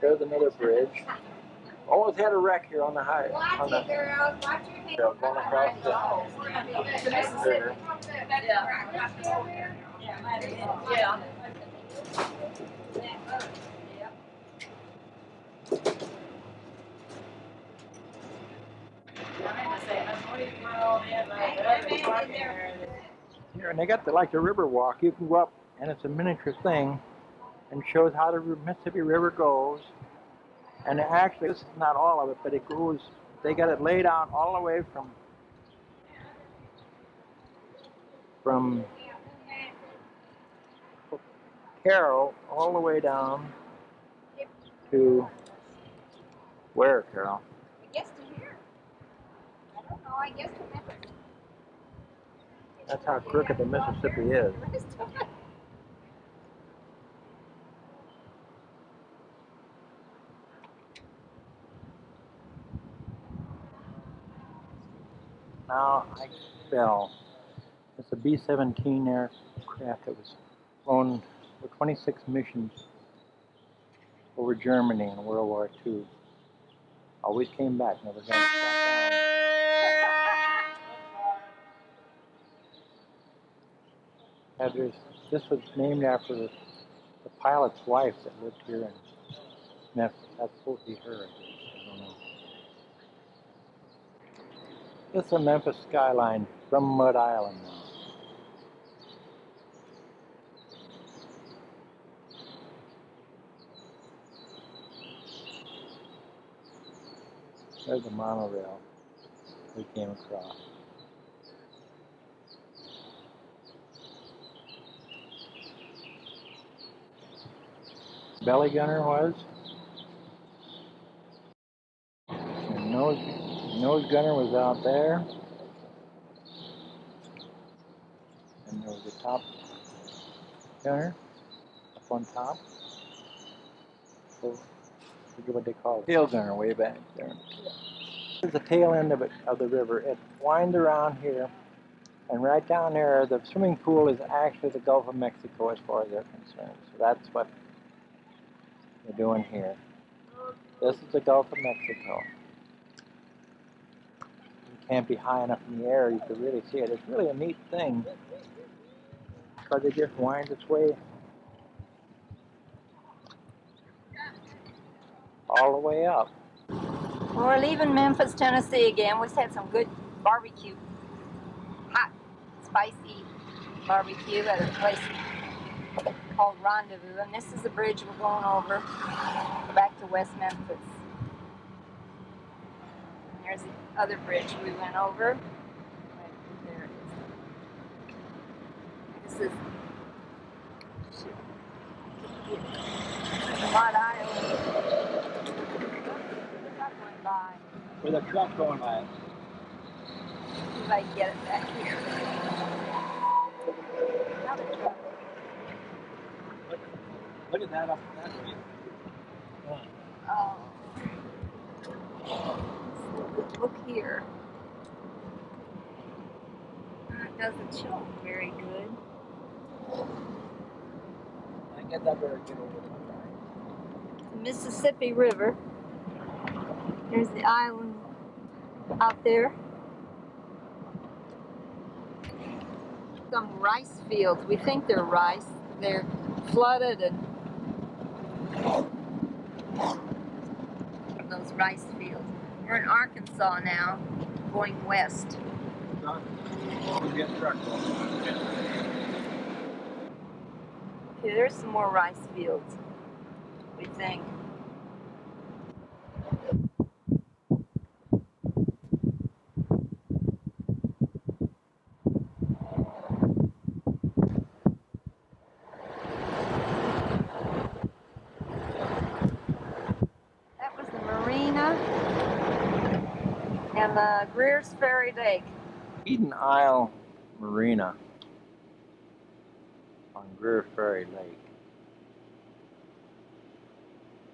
There's another bridge. Almost had a wreck here on the high. On the, going across the river. Yeah. Here, and they got the river walk. You can go up, and it's a miniature thing, and shows how the Mississippi River goes. And actually, this is not all of it, but it goes. They got it laid out all the way from Carroll all the way down to where, Carol? I guess to here. I don't know. I guess to Memphis. That's how crooked the Mississippi is. Now I fell. It's a B-17 aircraft that was flown for 26 missions over Germany in World War II. Always came back, never got shot down. This was named after the pilot's wife that lived here in Memphis. That's supposed to be her. I don't know. This is a Memphis skyline from Mud Island now. There's a monorail we came across. Belly gunner was. And nose gunner was out there. And there was a top gunner up on top. So, I forget what they call it. Tail gunner way back there. This is the tail end of the river. It winds around here, and right down there, the swimming pool is actually the Gulf of Mexico as far as they're concerned. So that's what they're doing here. This is the Gulf of Mexico. You can't be high enough in the air, you can really see it. It's really a neat thing, because it just winds its way all the way up. Well, we're leaving Memphis, Tennessee again. We've had some good barbecue. Hot, spicy barbecue at a place called Rendezvous. And this is the bridge we're going over back to West Memphis. And there's the other bridge we went over. There it is. This is Mud Island. With a truck going by. See if I can get it back here. Another truck. Look at that up that way. Oh. Look here. It doesn't show very good. I get that better get over there. The Mississippi River. There's the island out there. Some rice fields. We think they're rice. They're flooded and those rice fields. We're in Arkansas now, going west. Okay, there's some more rice fields, we think. That was the marina and the Greer's Ferry Lake. Eden Isle Marina on Greer Ferry Lake.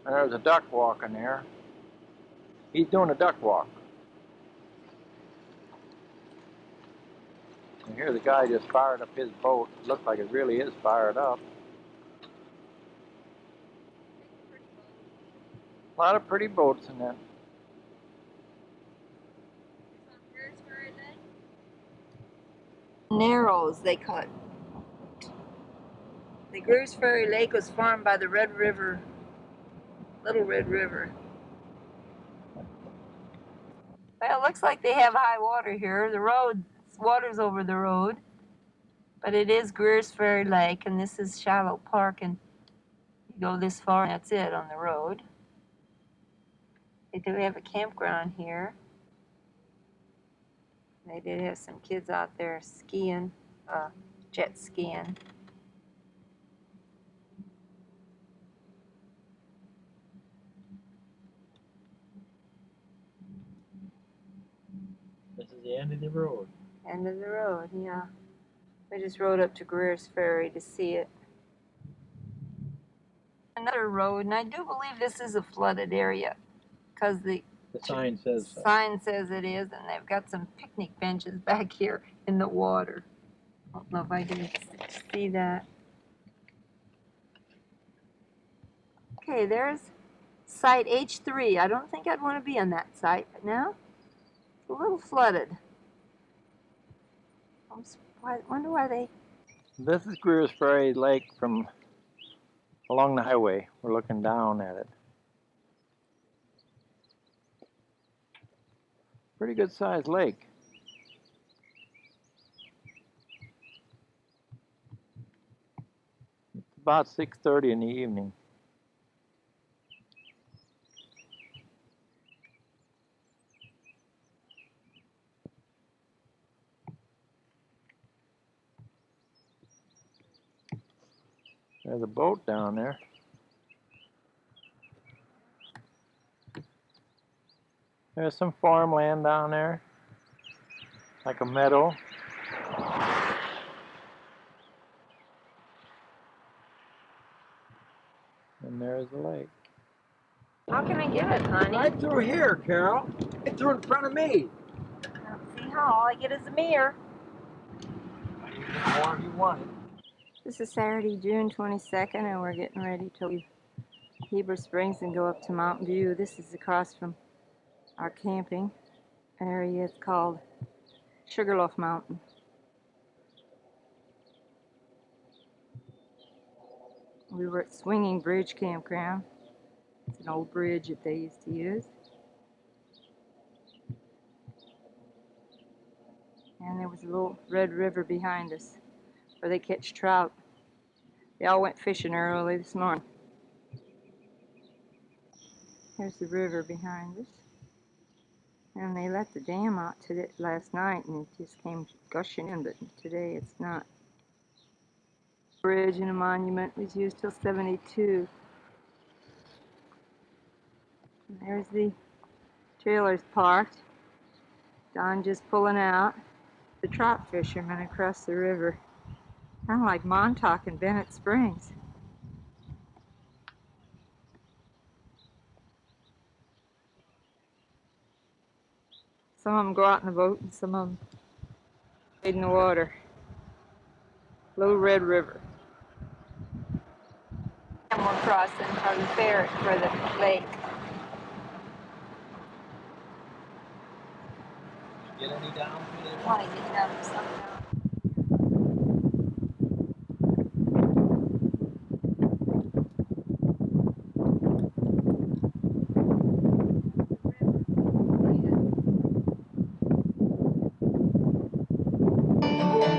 And there's a duck walking there. He's doing a duck walk. And here the guy just fired up his boat. It looks like it really is fired up. A lot of pretty boats in that. Narrows, they call it. The Greer's Ferry Lake was formed by the Red River, Little Red River. Well, it looks like they have high water here. The road, water's over the road. But it is Greer's Ferry Lake, and this is Shallow Park, and you go this far, and that's it on the road. They do have a campground here. They did have some kids out there skiing, jet skiing. This is the end of the road. End of the road, yeah. We just rode up to Greer's Ferry to see it. Another road, and I do believe this is a flooded area, because the sign says so. Sign says it is, and they've got some picnic benches back here in the water. I don't know if I can see that. Okay, there's site H3. I don't think I'd want to be on that site right now. It's a little flooded. I wonder why they... This is Greer's Ferry Lake from along the highway. We're looking down at it. Pretty good sized lake. It's about 6:30 in the evening. There's a boat down there. There's some farmland down there, like a meadow. And there's the lake. How can I get it, honey? Right through here, Carol. Right through in front of me. I don't see how. All I get is a mirror. More if you want it. This is Saturday, June 22nd, and we're getting ready to leave Heber Springs and go up to Mountain View. This is across from our camping area. It's called Sugarloaf Mountain. We were at Swinging Bridge Campground. It's an old bridge that they used to use. And there was a little red river behind us where they catch trout. They all went fishing early this morning. Here's the river behind us. And they let the dam out today, last night, and it just came gushing in, but today it's not. Bridge and a monument was used till '72. And there's the trailers parked. Don just pulling out the trout fishermen across the river. Kind of like Montauk and Bennett Springs. Some of them go out in the boat and some of them wade in the water. Little Red River. And we're crossing from the ferry for the lake. Get any down through there? I want to get down some down.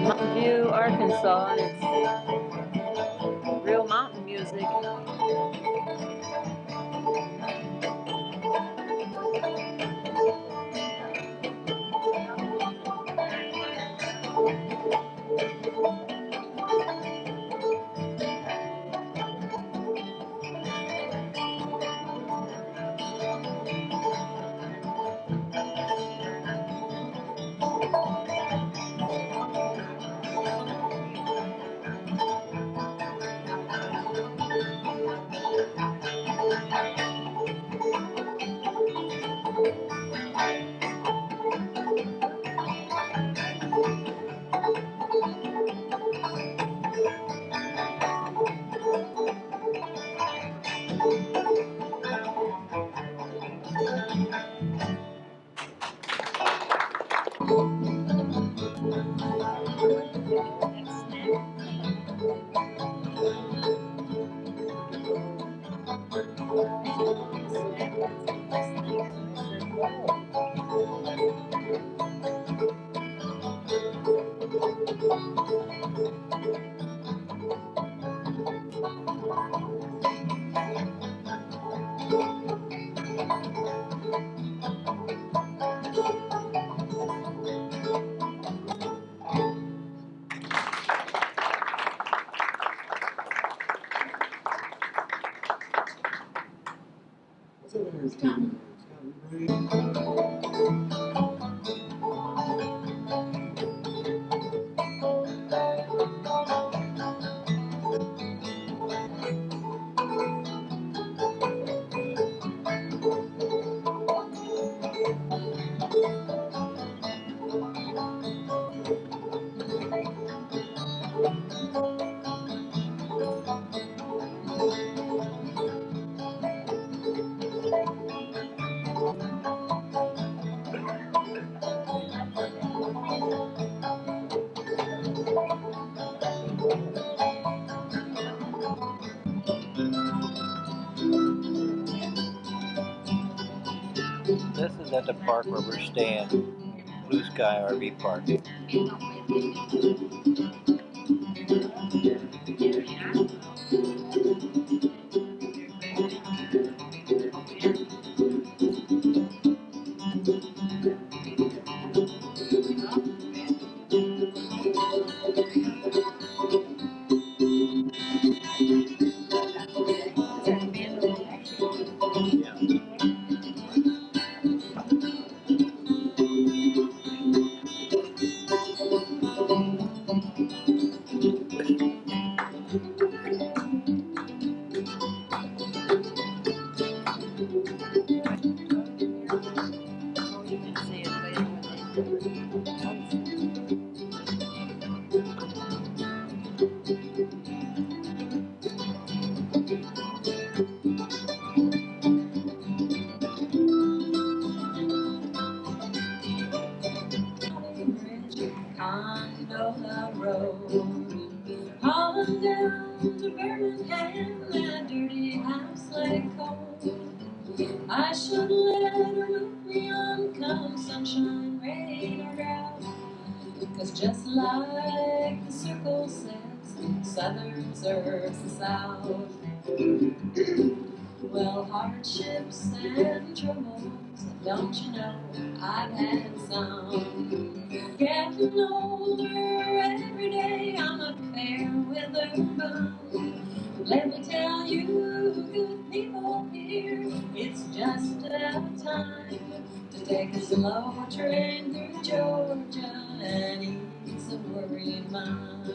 Mountain View, Arkansas, and it's real mountain music. This is at the park where we're staying. Blue Sky RV Park. Hauling down to Birmingham, that dirty house lay cold. I should let her with me on come sunshine, rain, or drought. 'Cause just like the circle says, Southern serves the South. Well, hardships and troubles, don't you know I've had some. Getting older every every day I'm a fair weather bum. Let me tell you, good people here, it's just about time to take a slow train through Georgia and ease a worried mind.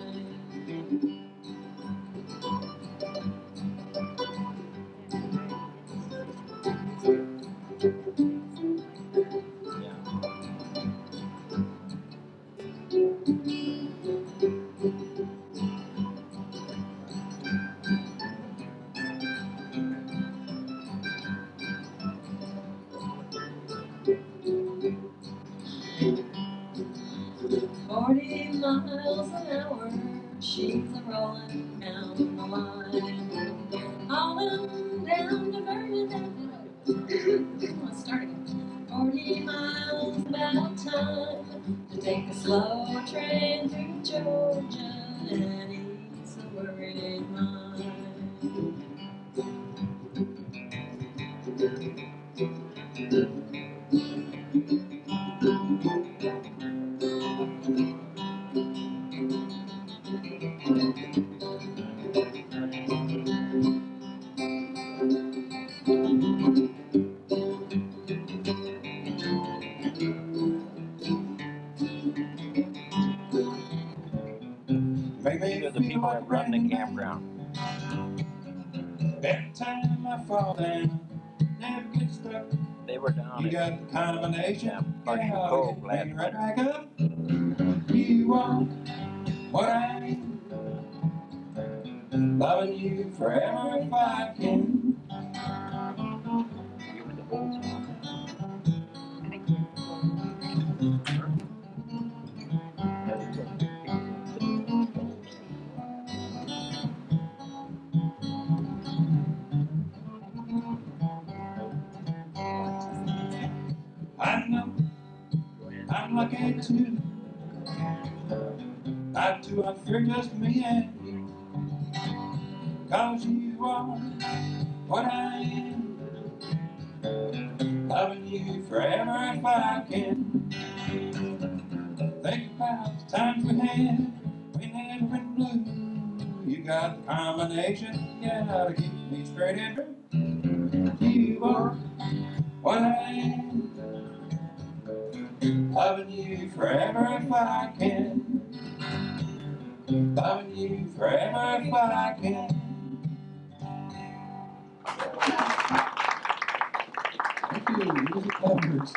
Miles an hour, she's a rolling down the line, hauling down to Vernon. Let's start again. 40 miles about time to take a slow train through Georgia and ease a worried mind. These are the people that run the campground. Every time I fall down, never get stuck. They were down You got the combination, Cove last right back up. You are what I am, loving you forever if I can. Give me the whole song. I know I'm lucky too. Not too unfair, just me and you. 'Cause you are what I am, loving you forever if I can. Think about the times we had, we never been blue. You got the combination, yeah, to keep me straight and true. You are what I am, loving you forever if I can. Loving you forever if I can. Thank you, music lovers.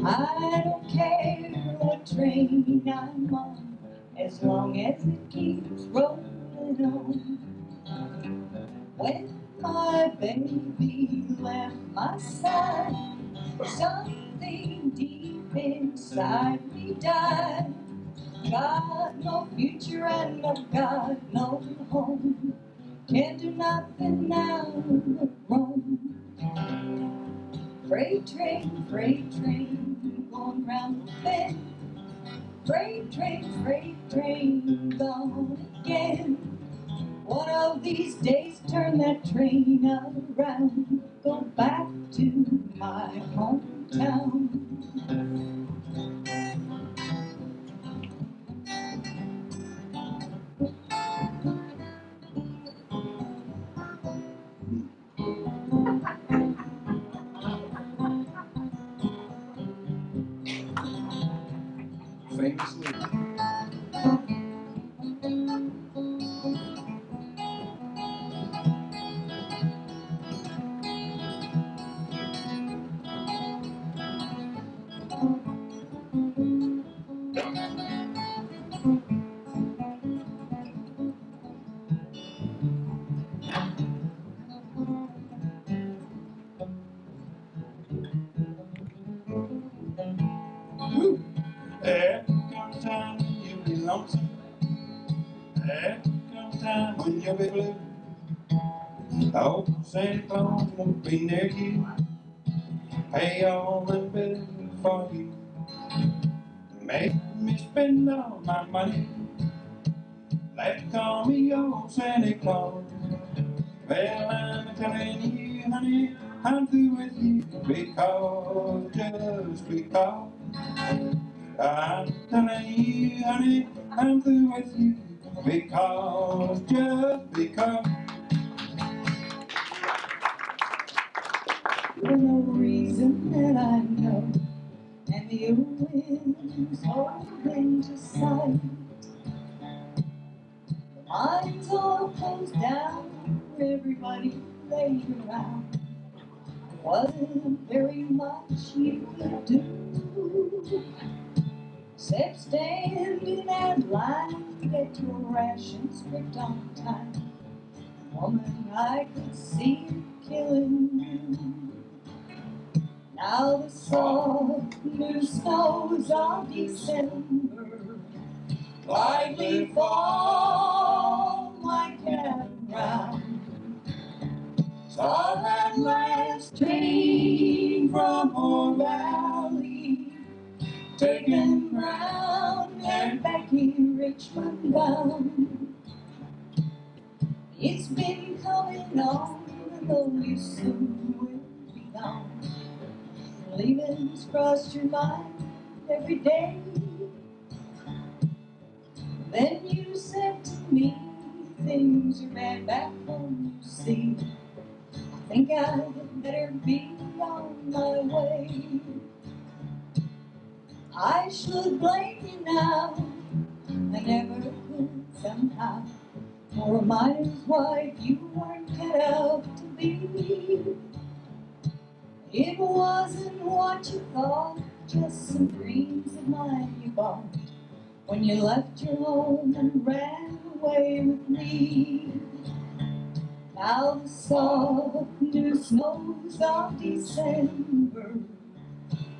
I don't care what train I'm on, as long as it keeps rolling on. When my baby left my side, something deep inside me died. Got no future and I've got no home. Can't do nothing now but roam. Freight train, going round the bend. Freight train, gone again. One of these days, turn that train around. Go back to my hometown. Famously. There comes a time when you'll be lonesome. There comes a time when you'll be blue. Oh, Santa Claus won't be near you. Pay all the bills for you. Make me spend all my money. Like to call me old Santa Claus. Well, I'm telling you, honey, I'm through with you because, just because I'm telling you, honey, I'm through with you because, just because. For no reason that I know, and the wind's holding to sight. The lines all closed down, everybody laid around. There wasn't very much you could do, except stand in that line to get your rations stripped on time. Woman, I could see it killing you. Now the soft new snows of December lightly fall my cabin round. Saw that last train from Home Valley taking Brown and Becky Richmond down. It's been coming on, though you soon will be gone. Leaving's crossed your mind every day. Then you said to me, things are bad back home, you see. I think I'd better be on my way. I should blame you now, I never could somehow. For a miner's wife you weren't cut out to be. It wasn't what you thought, just some dreams of mine you bought when you left your home and ran away with me. Now the soft new snows of December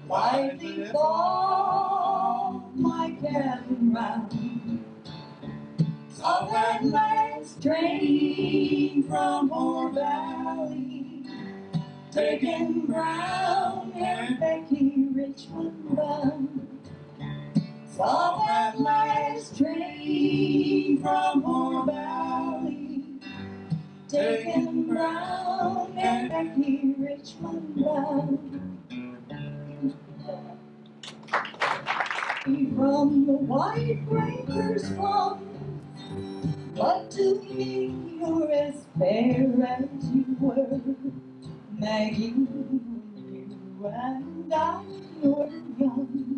lightly fall my cabin round. Saw that last train from Moore Valley taking Brown and Becky Richmond down. Saw that last train from Moore Valley taking Brown and Becky Richmond down. From the white breakers flung, but to me you're as fair as you were, Maggie, when you and I were young.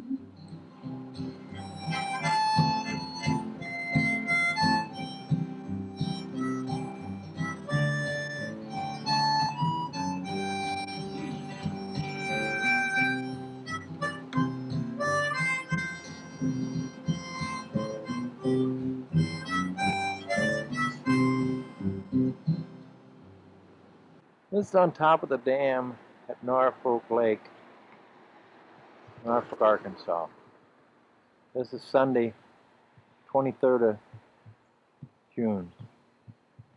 This is on top of the dam at Norfolk Lake, Norfolk, Arkansas. This is Sunday, 23rd of June.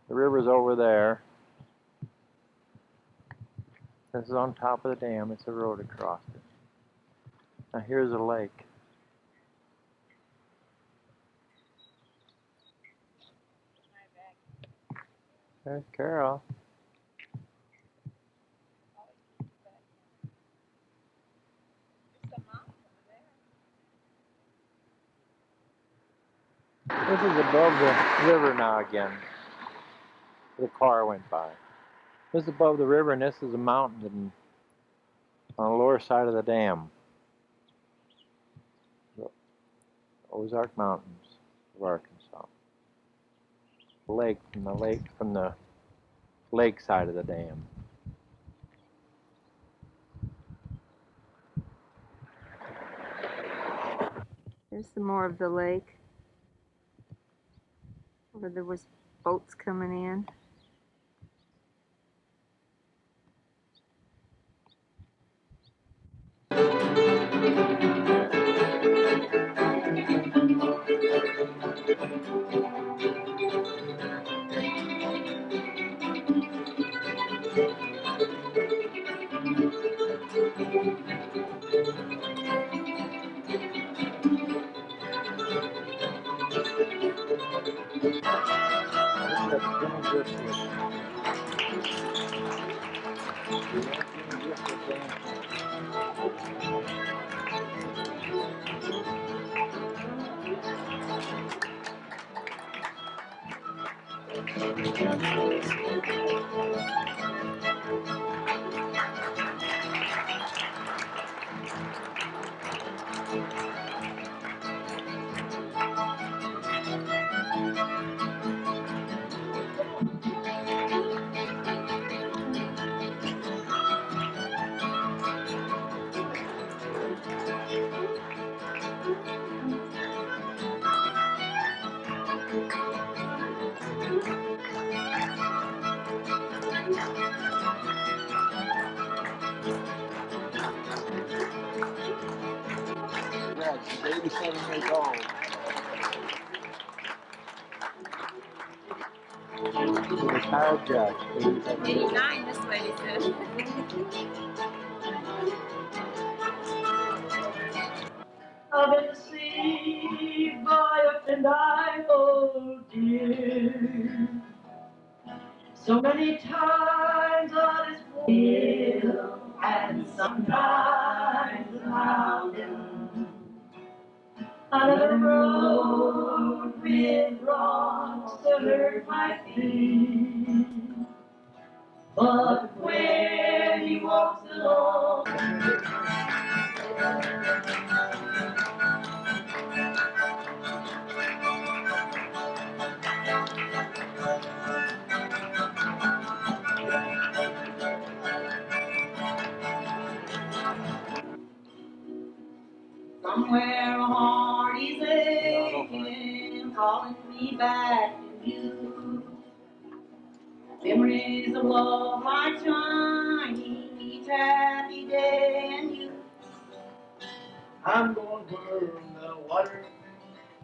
The river's over there. This is on top of the dam. It's a road across it. Now here's a lake. There's Carol. This is above the river now again. The car went by. This is above the river, and this is a mountain on the lower side of the dam. The Ozark Mountains of Arkansas. Lake from the lake side of the dam. There's some more of the lake where there was boats coming in. Yeah, she's 87 years old. She's a retired judge. 87 years old. 89, this lady said. I've been deceived by a friend I hold dear. So many times on his hill, and sometimes the mountain. Another road with rocks to hurt my feet. But when he walks along, somewhere a heart is aching, calling me back to you. Memories of love like shining each happy day and you. I'm going where the water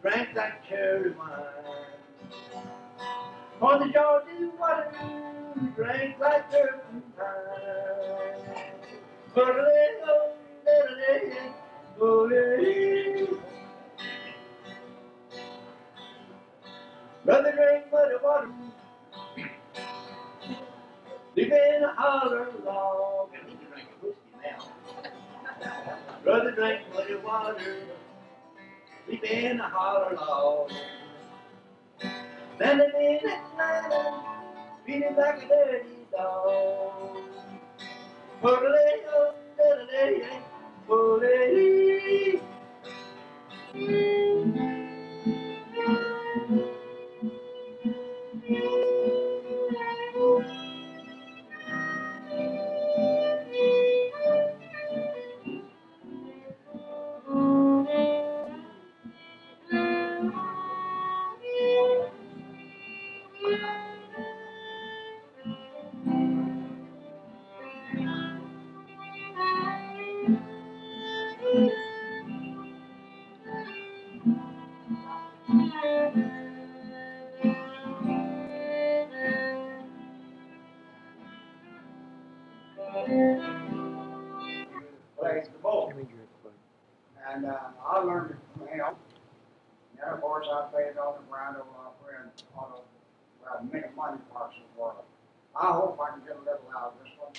drank that cherry wine. On the Jordan water drank like turpentine. Brother drank muddy water, live in a holler log. I need to drink whiskey now. Brother drank muddy water, live in a holler log. Then in Atlanta, feeling like a dirty dog. Plays the bowl. And I learned it from him. And of course, I played on the ground on many money parts of the world. I hope I can get a little out of this one.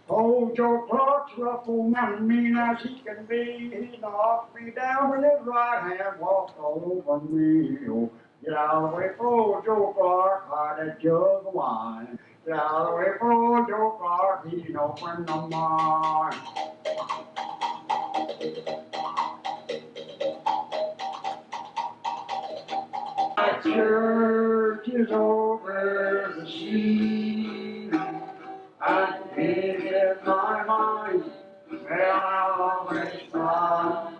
Old Joe Clark's rough old mountain, mean as he can be. He knocked me down with his right hand, walked all over me. Oh, get out of the way for old Joe Clark, hide that jug of wine. Get out of the way for old Joe Clark, he's no friend of mine. My church is over the sea. I think in my mind, where I always thought.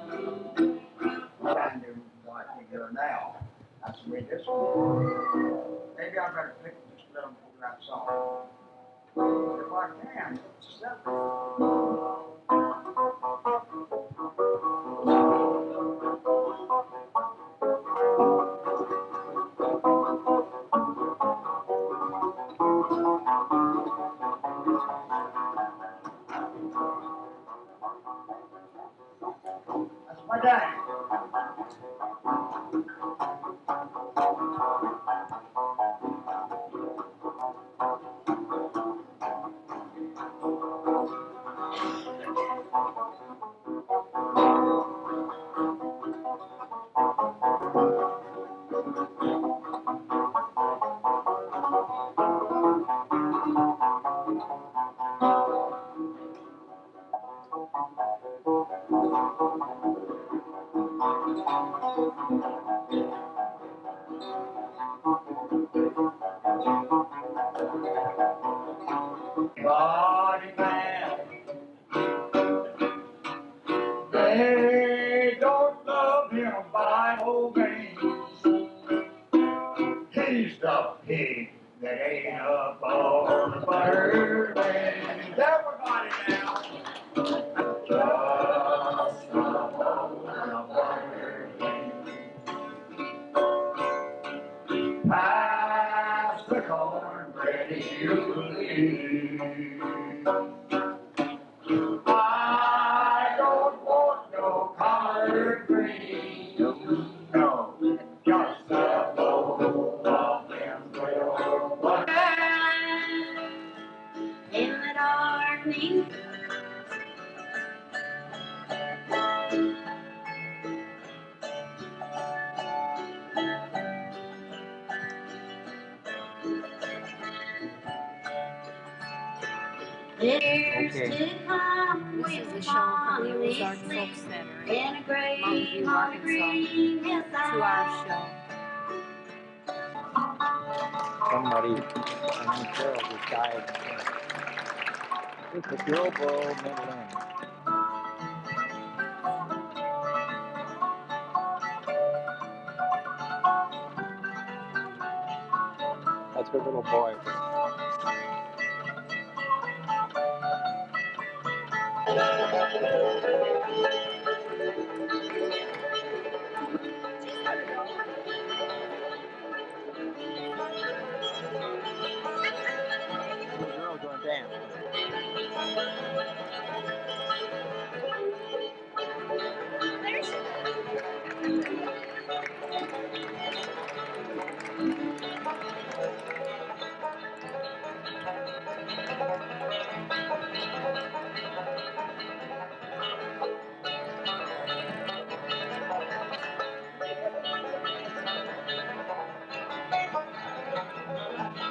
I do like we do now. That's the way this one. Maybe I better pick just a little from that song. If I can, it's simple. That's my daddy. Body man, they don't love him by no means. He's the pig that ain't up on the bird wings. Everybody now. Just up on the bird wings. Pass the cornbread, you believe. I don't want no collard greens. No, just a bowl of them grilled potatoes. In the darkness, there's Okay. to come This is with a show from the Molly Ozark Folk Slick Center and a in great Mountain View, Molly Arkansas. Green. Yes, 2-hour show. Somebody, I mean, Carol just died. It's a global middle end. That's her little boy. Little girl gonna dance.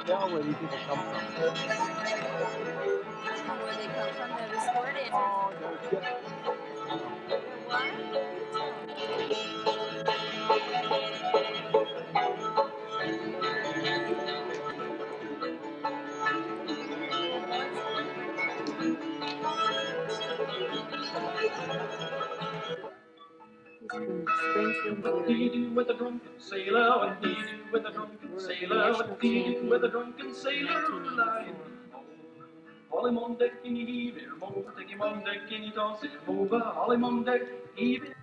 Tell where these people come from. I don't know where they come from. They're the sport in. Oh, they're just. Springfield, What do you do with a drunken sailor? What do you do with a drunken sailor? What do you do with a drunken sailor? Lying. Haul him on deck and you heave him over. Take him on deck and you toss him over. Haul him on deck, heave him.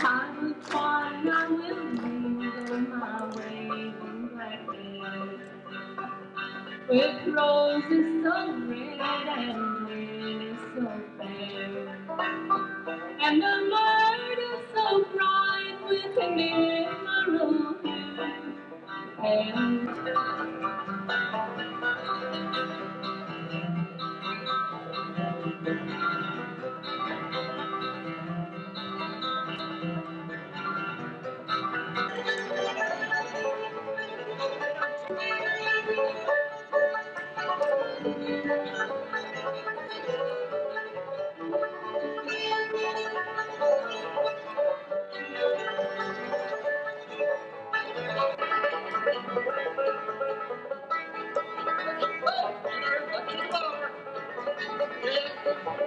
I will find I will leave on my way from Blackbird. With roses so red and lilies so fair, and the myrtle so bright with an emerald hair.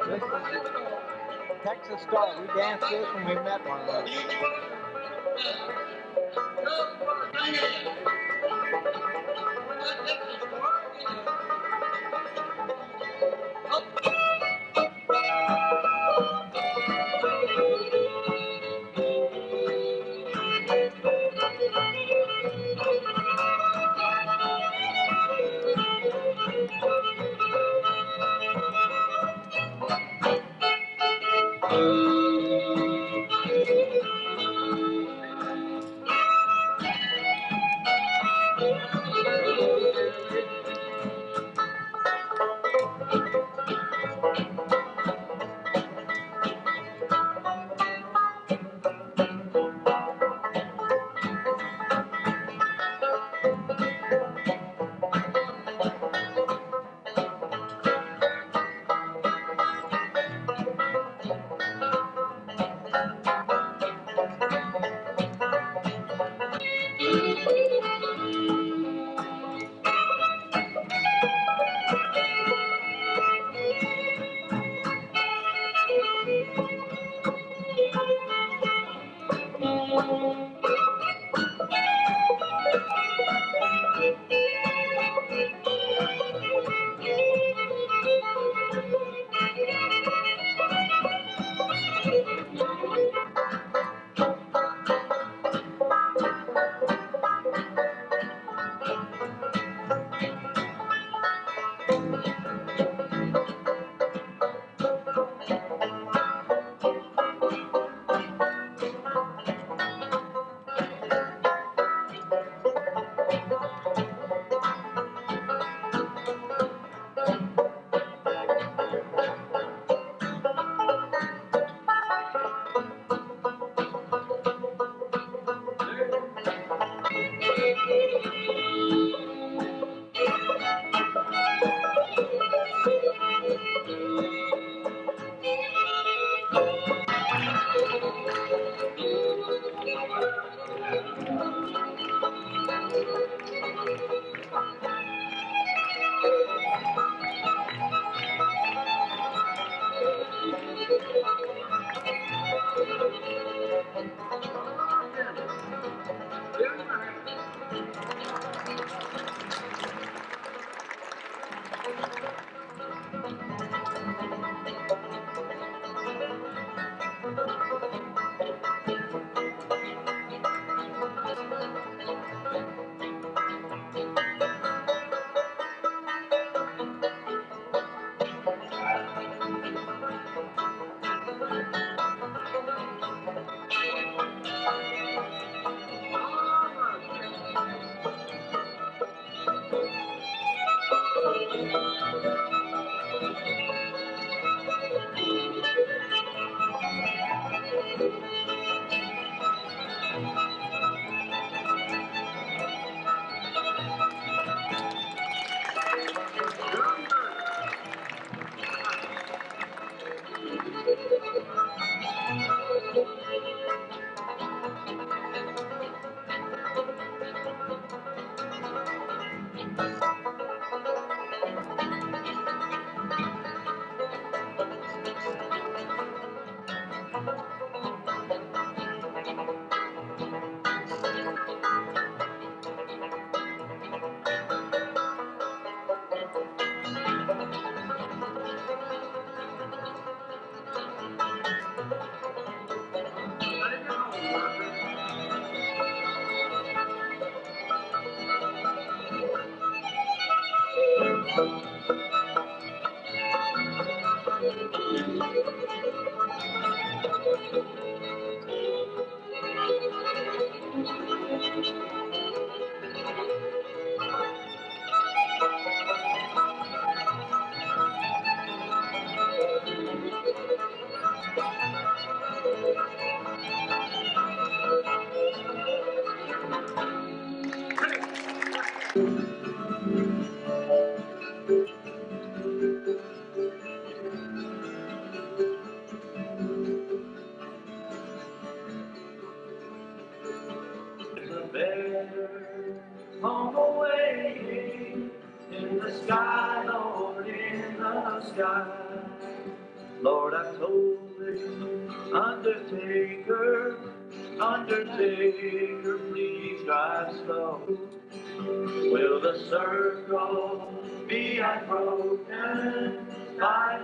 This is Texas Star. We danced this when we met one another. On the way in the sky, Lord, in the sky. Lord, I told him, Undertaker, Undertaker, please drive slow. Will the circle be unbroken? My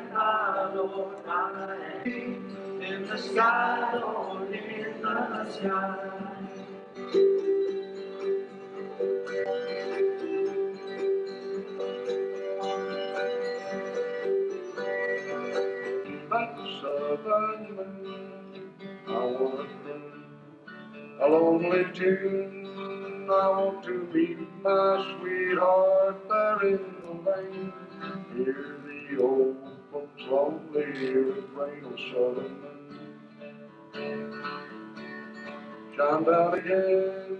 Lord, my in the sky, Lord, in the sky. But southern moon, I want a lonely tune. I want to meet my sweetheart there in the lane. Hear the old folks lonely, hear it rain on southern moon. Shine down again.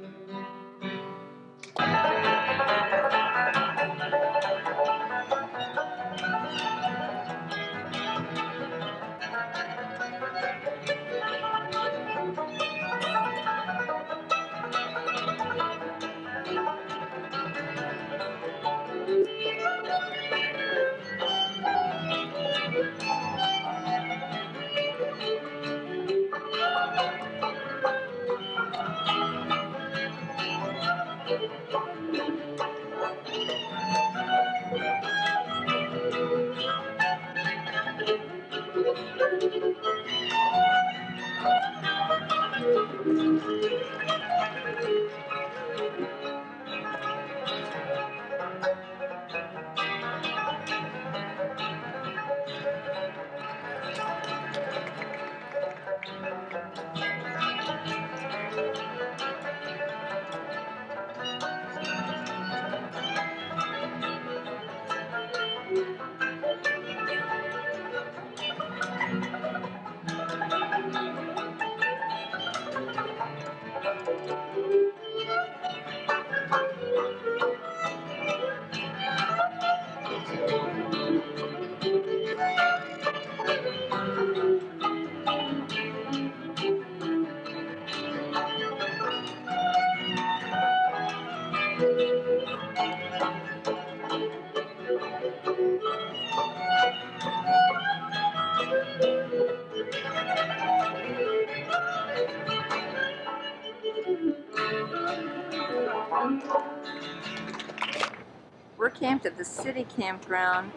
We're camped at the city campground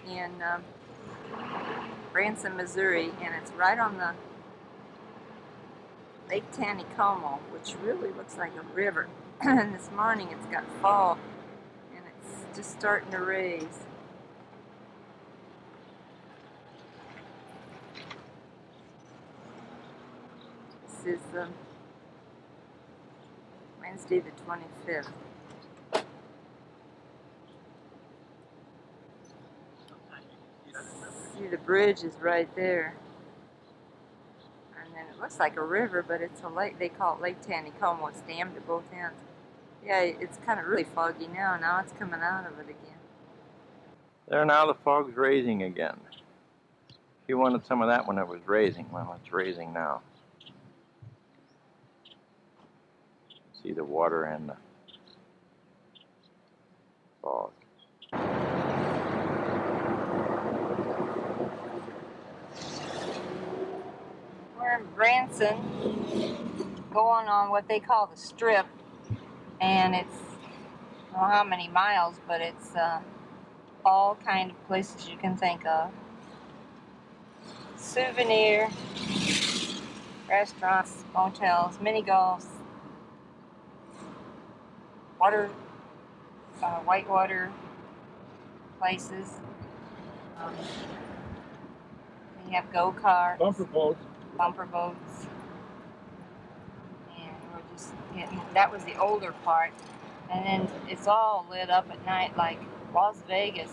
in Branson, Missouri, and it's right on the Lake Taneycomo, which really looks like a river. And this morning it's got fog, and it's just starting to raise. This is Wednesday the 25th. See, the bridge is right there. And then it looks like a river, but it's a lake. They call it Lake Taneycomo. It's dammed at both ends. Yeah, it's kind of really foggy now. Now it's coming out of it again. There, now the fog's raising again. If you wanted some of that when it was raising, well, it's raising now. See the water and the fog. We're in Branson, going on what they call the Strip, and it's, I don't know how many miles, but it's all kind of places you can think of. Souvenir, restaurants, motels, mini golfs, water, whitewater places. They have go-karts. Bumper boats. Bumper boats. And we're just getting, that was the older part. And then it's all lit up at night like Las Vegas.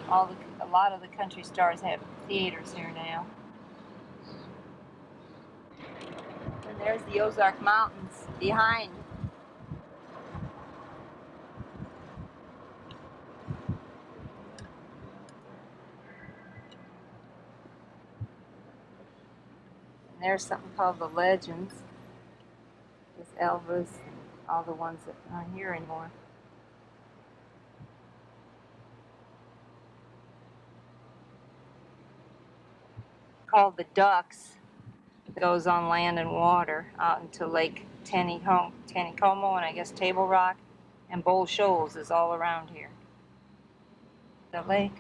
A lot of the country stars have theaters here now. And there's the Ozark Mountains behind. And there's something called the Legends. There's Elvis, all the ones that aren't here anymore. Called the Ducks. It goes on land and water out into Lake Taneycomo and I guess Table Rock, and Bowl Shoals is all around here. The lake.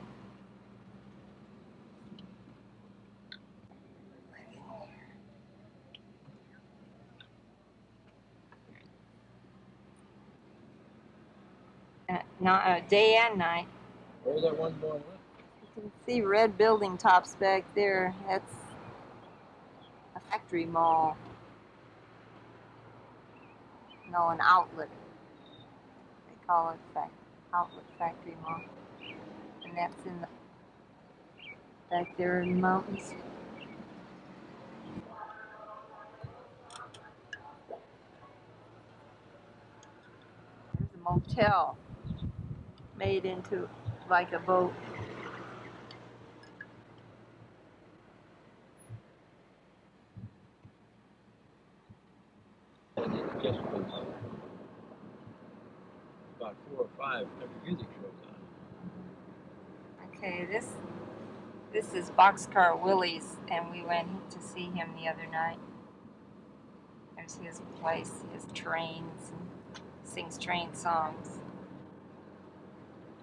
Day and night. Where's that one going? You can see red building tops back there. That's a factory mall. No, an outlet. They call it outlet factory mall. And that's in the back there in the mountains. There's a motel made into like a boat. Just was about 4 or 5 country music shows on. Okay, this is Boxcar Willie's, and we went to see him the other night. There's his place, his trains, and sings train songs.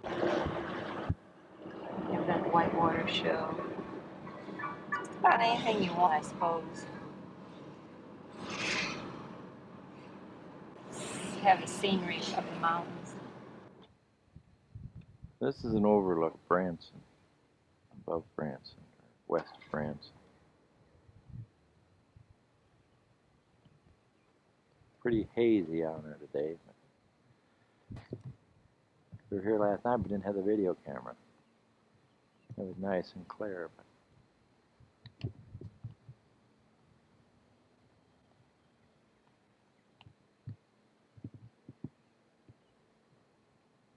Have that whitewater show. Just about anything you want, I suppose. Have the scenery of the mountains. This is an overlook, Branson, above Branson, west of Branson. Pretty hazy out there today. We were here last night, but didn't have the video camera. It was nice and clear.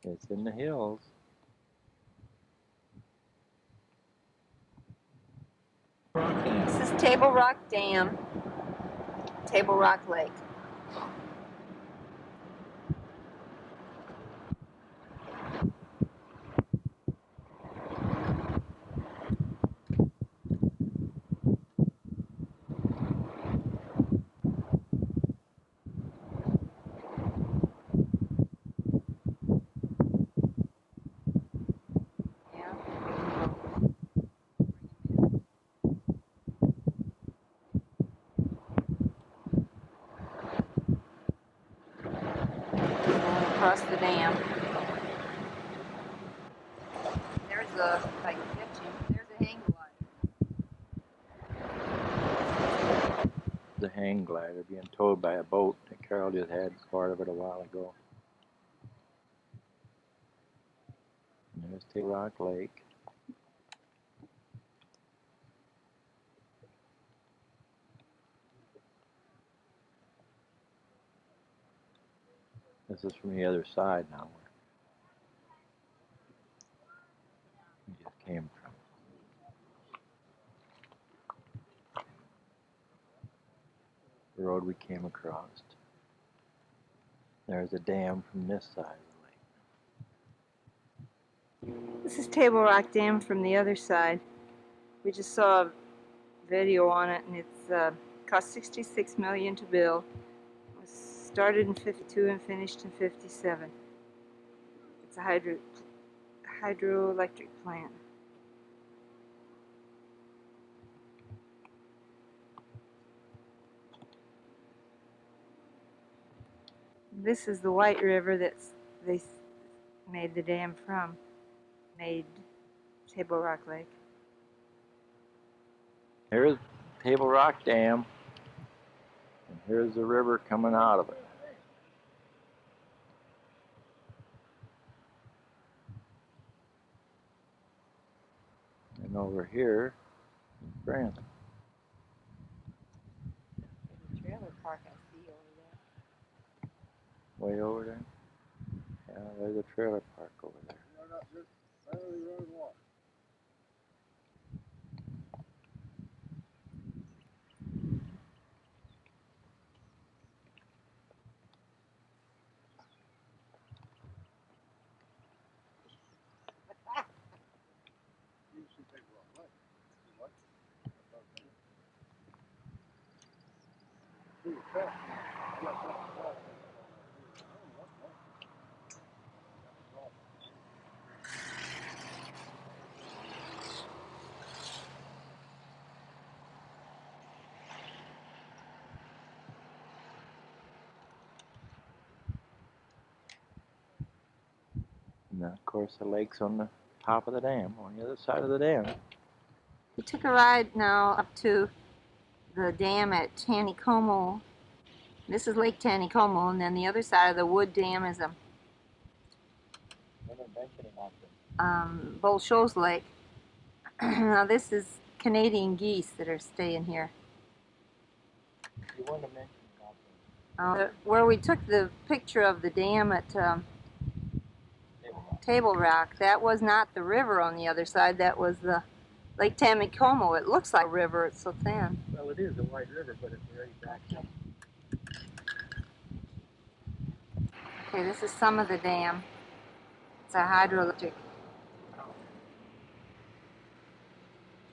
But it's in the hills. This is Table Rock Dam, Table Rock Lake. Across the dam. There's a, like, there's a hang glider. The hang glider being towed by a boat that Carol just had part of it a while ago. And there's Table Rock Lake. This is from the other side now, where we just came from. The road we came across. There's a dam from this side of the lake. This is Table Rock Dam from the other side. We just saw a video on it, and it's cost $66 million to build. It was started in '52 and finished in '57. It's a hydroelectric plant. This is the White River that they made the dam from. Made Table Rock Lake. Here's Table Rock Dam, and here's the river coming out of it. And over here is Branson. The trailer park I see over there. Way over there? Yeah, there's a trailer park over there. And then, of course, the lake's on the top of the dam, on the other side of the dam. We took a ride now up to the dam at Taneycomo. This is Lake Taneycomo, and then the other side of the wood dam is a Bolsho's Lake. Now this is Canadian geese that are staying here. You want to mention about them. Where we took the picture of the dam at Table Rock, that was not the river on the other side, that was the Lake Taneycomo. It looks like a river, it's so thin. Well, it is a wide river, but it's very backed up. Okay, this is some of the dam. It's a hydroelectric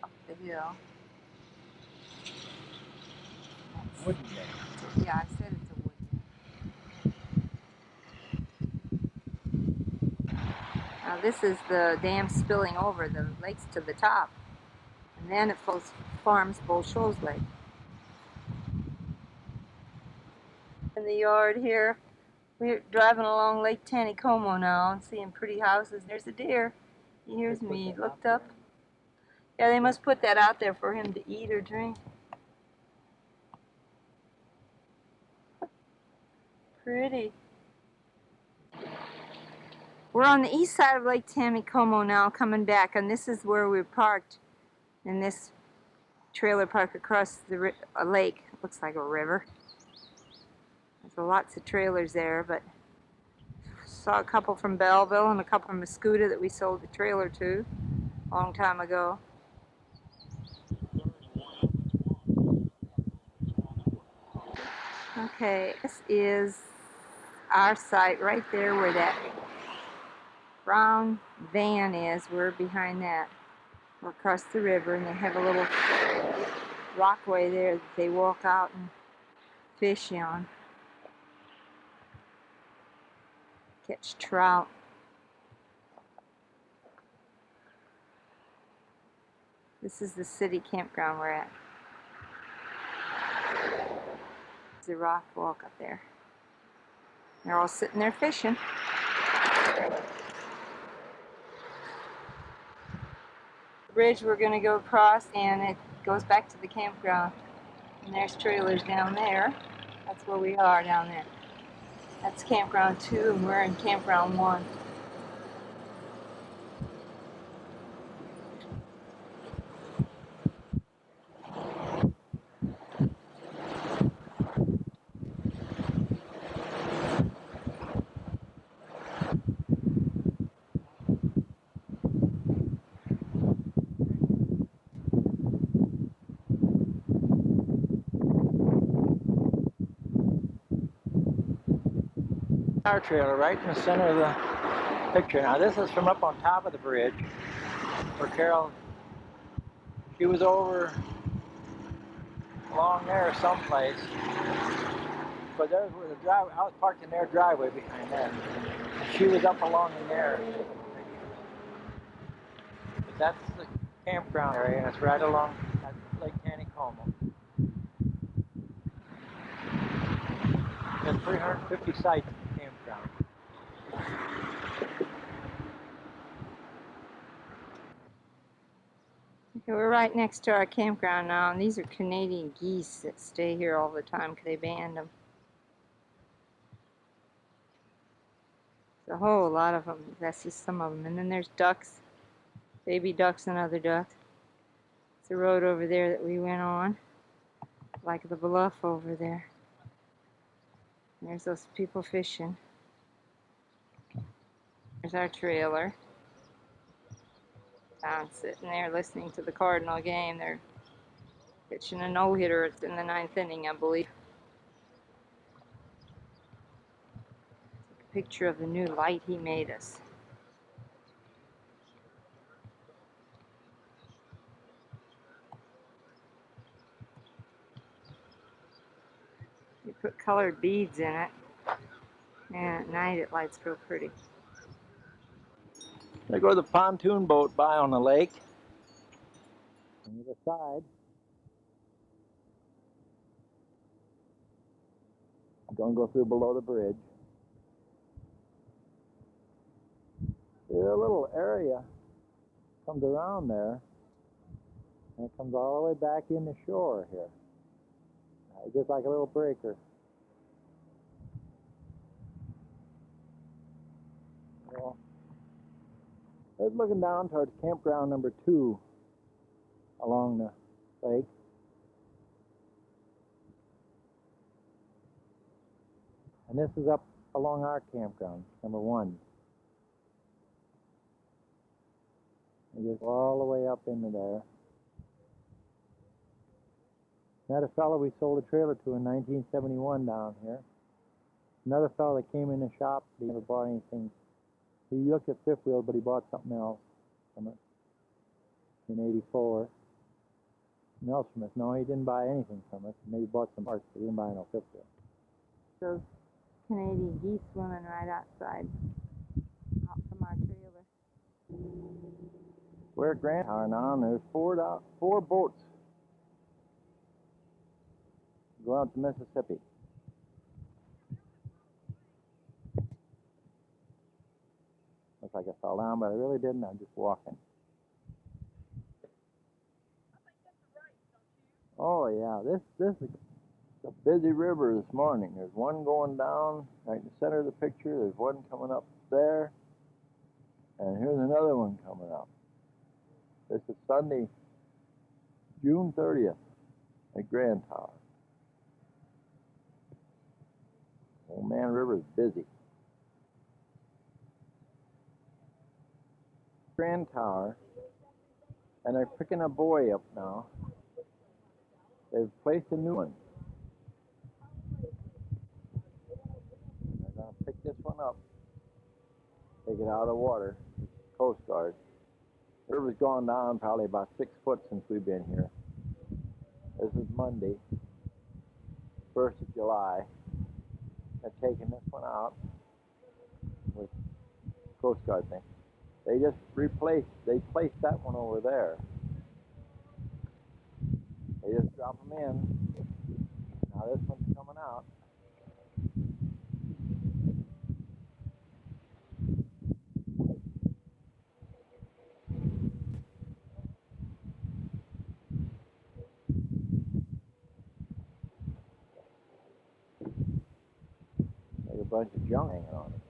up the hill. Wooden dam. Yeah, I said it's a wood dam. Now this is the dam spilling over, the lake's to the top. And then it forms Bolsho's Lake. In the yard here, we're driving along Lake Taneycomo now and seeing pretty houses. There's a deer. He hears me. He looked up. Yeah, they must put that out there for him to eat or drink. Pretty. We're on the east side of Lake Taneycomo now, coming back, and this is where we're parked in this trailer park across the lake. Looks like a river. There's lots of trailers there, but saw a couple from Belleville and a couple from Mascoutah that we sold the trailer to a long time ago. Okay, this is our site right there where that brown van is. We're behind that. We're across the river, and they have a little rockway there that they walk out and fish on. Catch trout. This is the city campground we're at. There's a rock walk up there. They're all sitting there fishing. The bridge we're going to go across, and it goes back to the campground. And there's trailers down there. That's where we are down there. That's campground 2, and we're in campground 1. Our trailer right in the center of the picture. Now this is from up on top of the bridge where Carol, she was over along there someplace. But there's where the driveway, I was parked in their driveway behind that. She was up along in there. But that's the campground area, and it's right along Lake Taneycomo. There's 350 sites at the campground. We're right next to our campground now, and these are Canadian geese that stay here all the time because they banned them. There's a whole lot of them. That's just some of them. And then there's ducks, baby ducks and other ducks. It's a road over there that we went on, like the bluff over there. And there's those people fishing. There's our trailer. Down sitting there listening to the Cardinal game. They're pitching a no-hitter. It's in the 9th inning, I believe. Take a picture of the new light he made us. You put colored beads in it, and at night it lights real pretty. There goes the pontoon boat by on the lake. On the other side, I'm going to go through below the bridge. There's a little area comes around there, and it comes all the way back in the shore here. Just like a little breaker. Well, it's looking down towards campground number 2 along the lake. And this is up along our campground, number 1. And just all the way up into there. Met a fellow we sold a trailer to in 1971 down here. Another fellow that came in the shop, he never bought anything. He looked at fifth wheel, but he bought something else from it in '84. Something else from us. No, he didn't buy anything from us. Maybe bought some parts, but he didn't buy no fifth wheel. Those Canadian geese swimming right outside, out from our trailer. We're at Grand Tower now, and there's four boats going out to Mississippi. Looks like I fell down, but I really didn't. I'm just walking. Oh yeah, this is a busy river this morning. There's one going down right in the center of the picture. There's one coming up there, and here's another one coming up. This is Sunday, June 30th at Grand Tower. Old Man River is busy. Grand Tower, and they're picking a buoy up now. They've placed a new one. They're going to pick this one up, take it out of the water, Coast Guard. The river's gone down probably about 6 foot since we've been here. This is Monday, 1st of July. They're taking this one out with Coast Guard thing. They just placed that one over there. They just drop them in. Now this one's coming out. There's a bunch of junk hanging on it.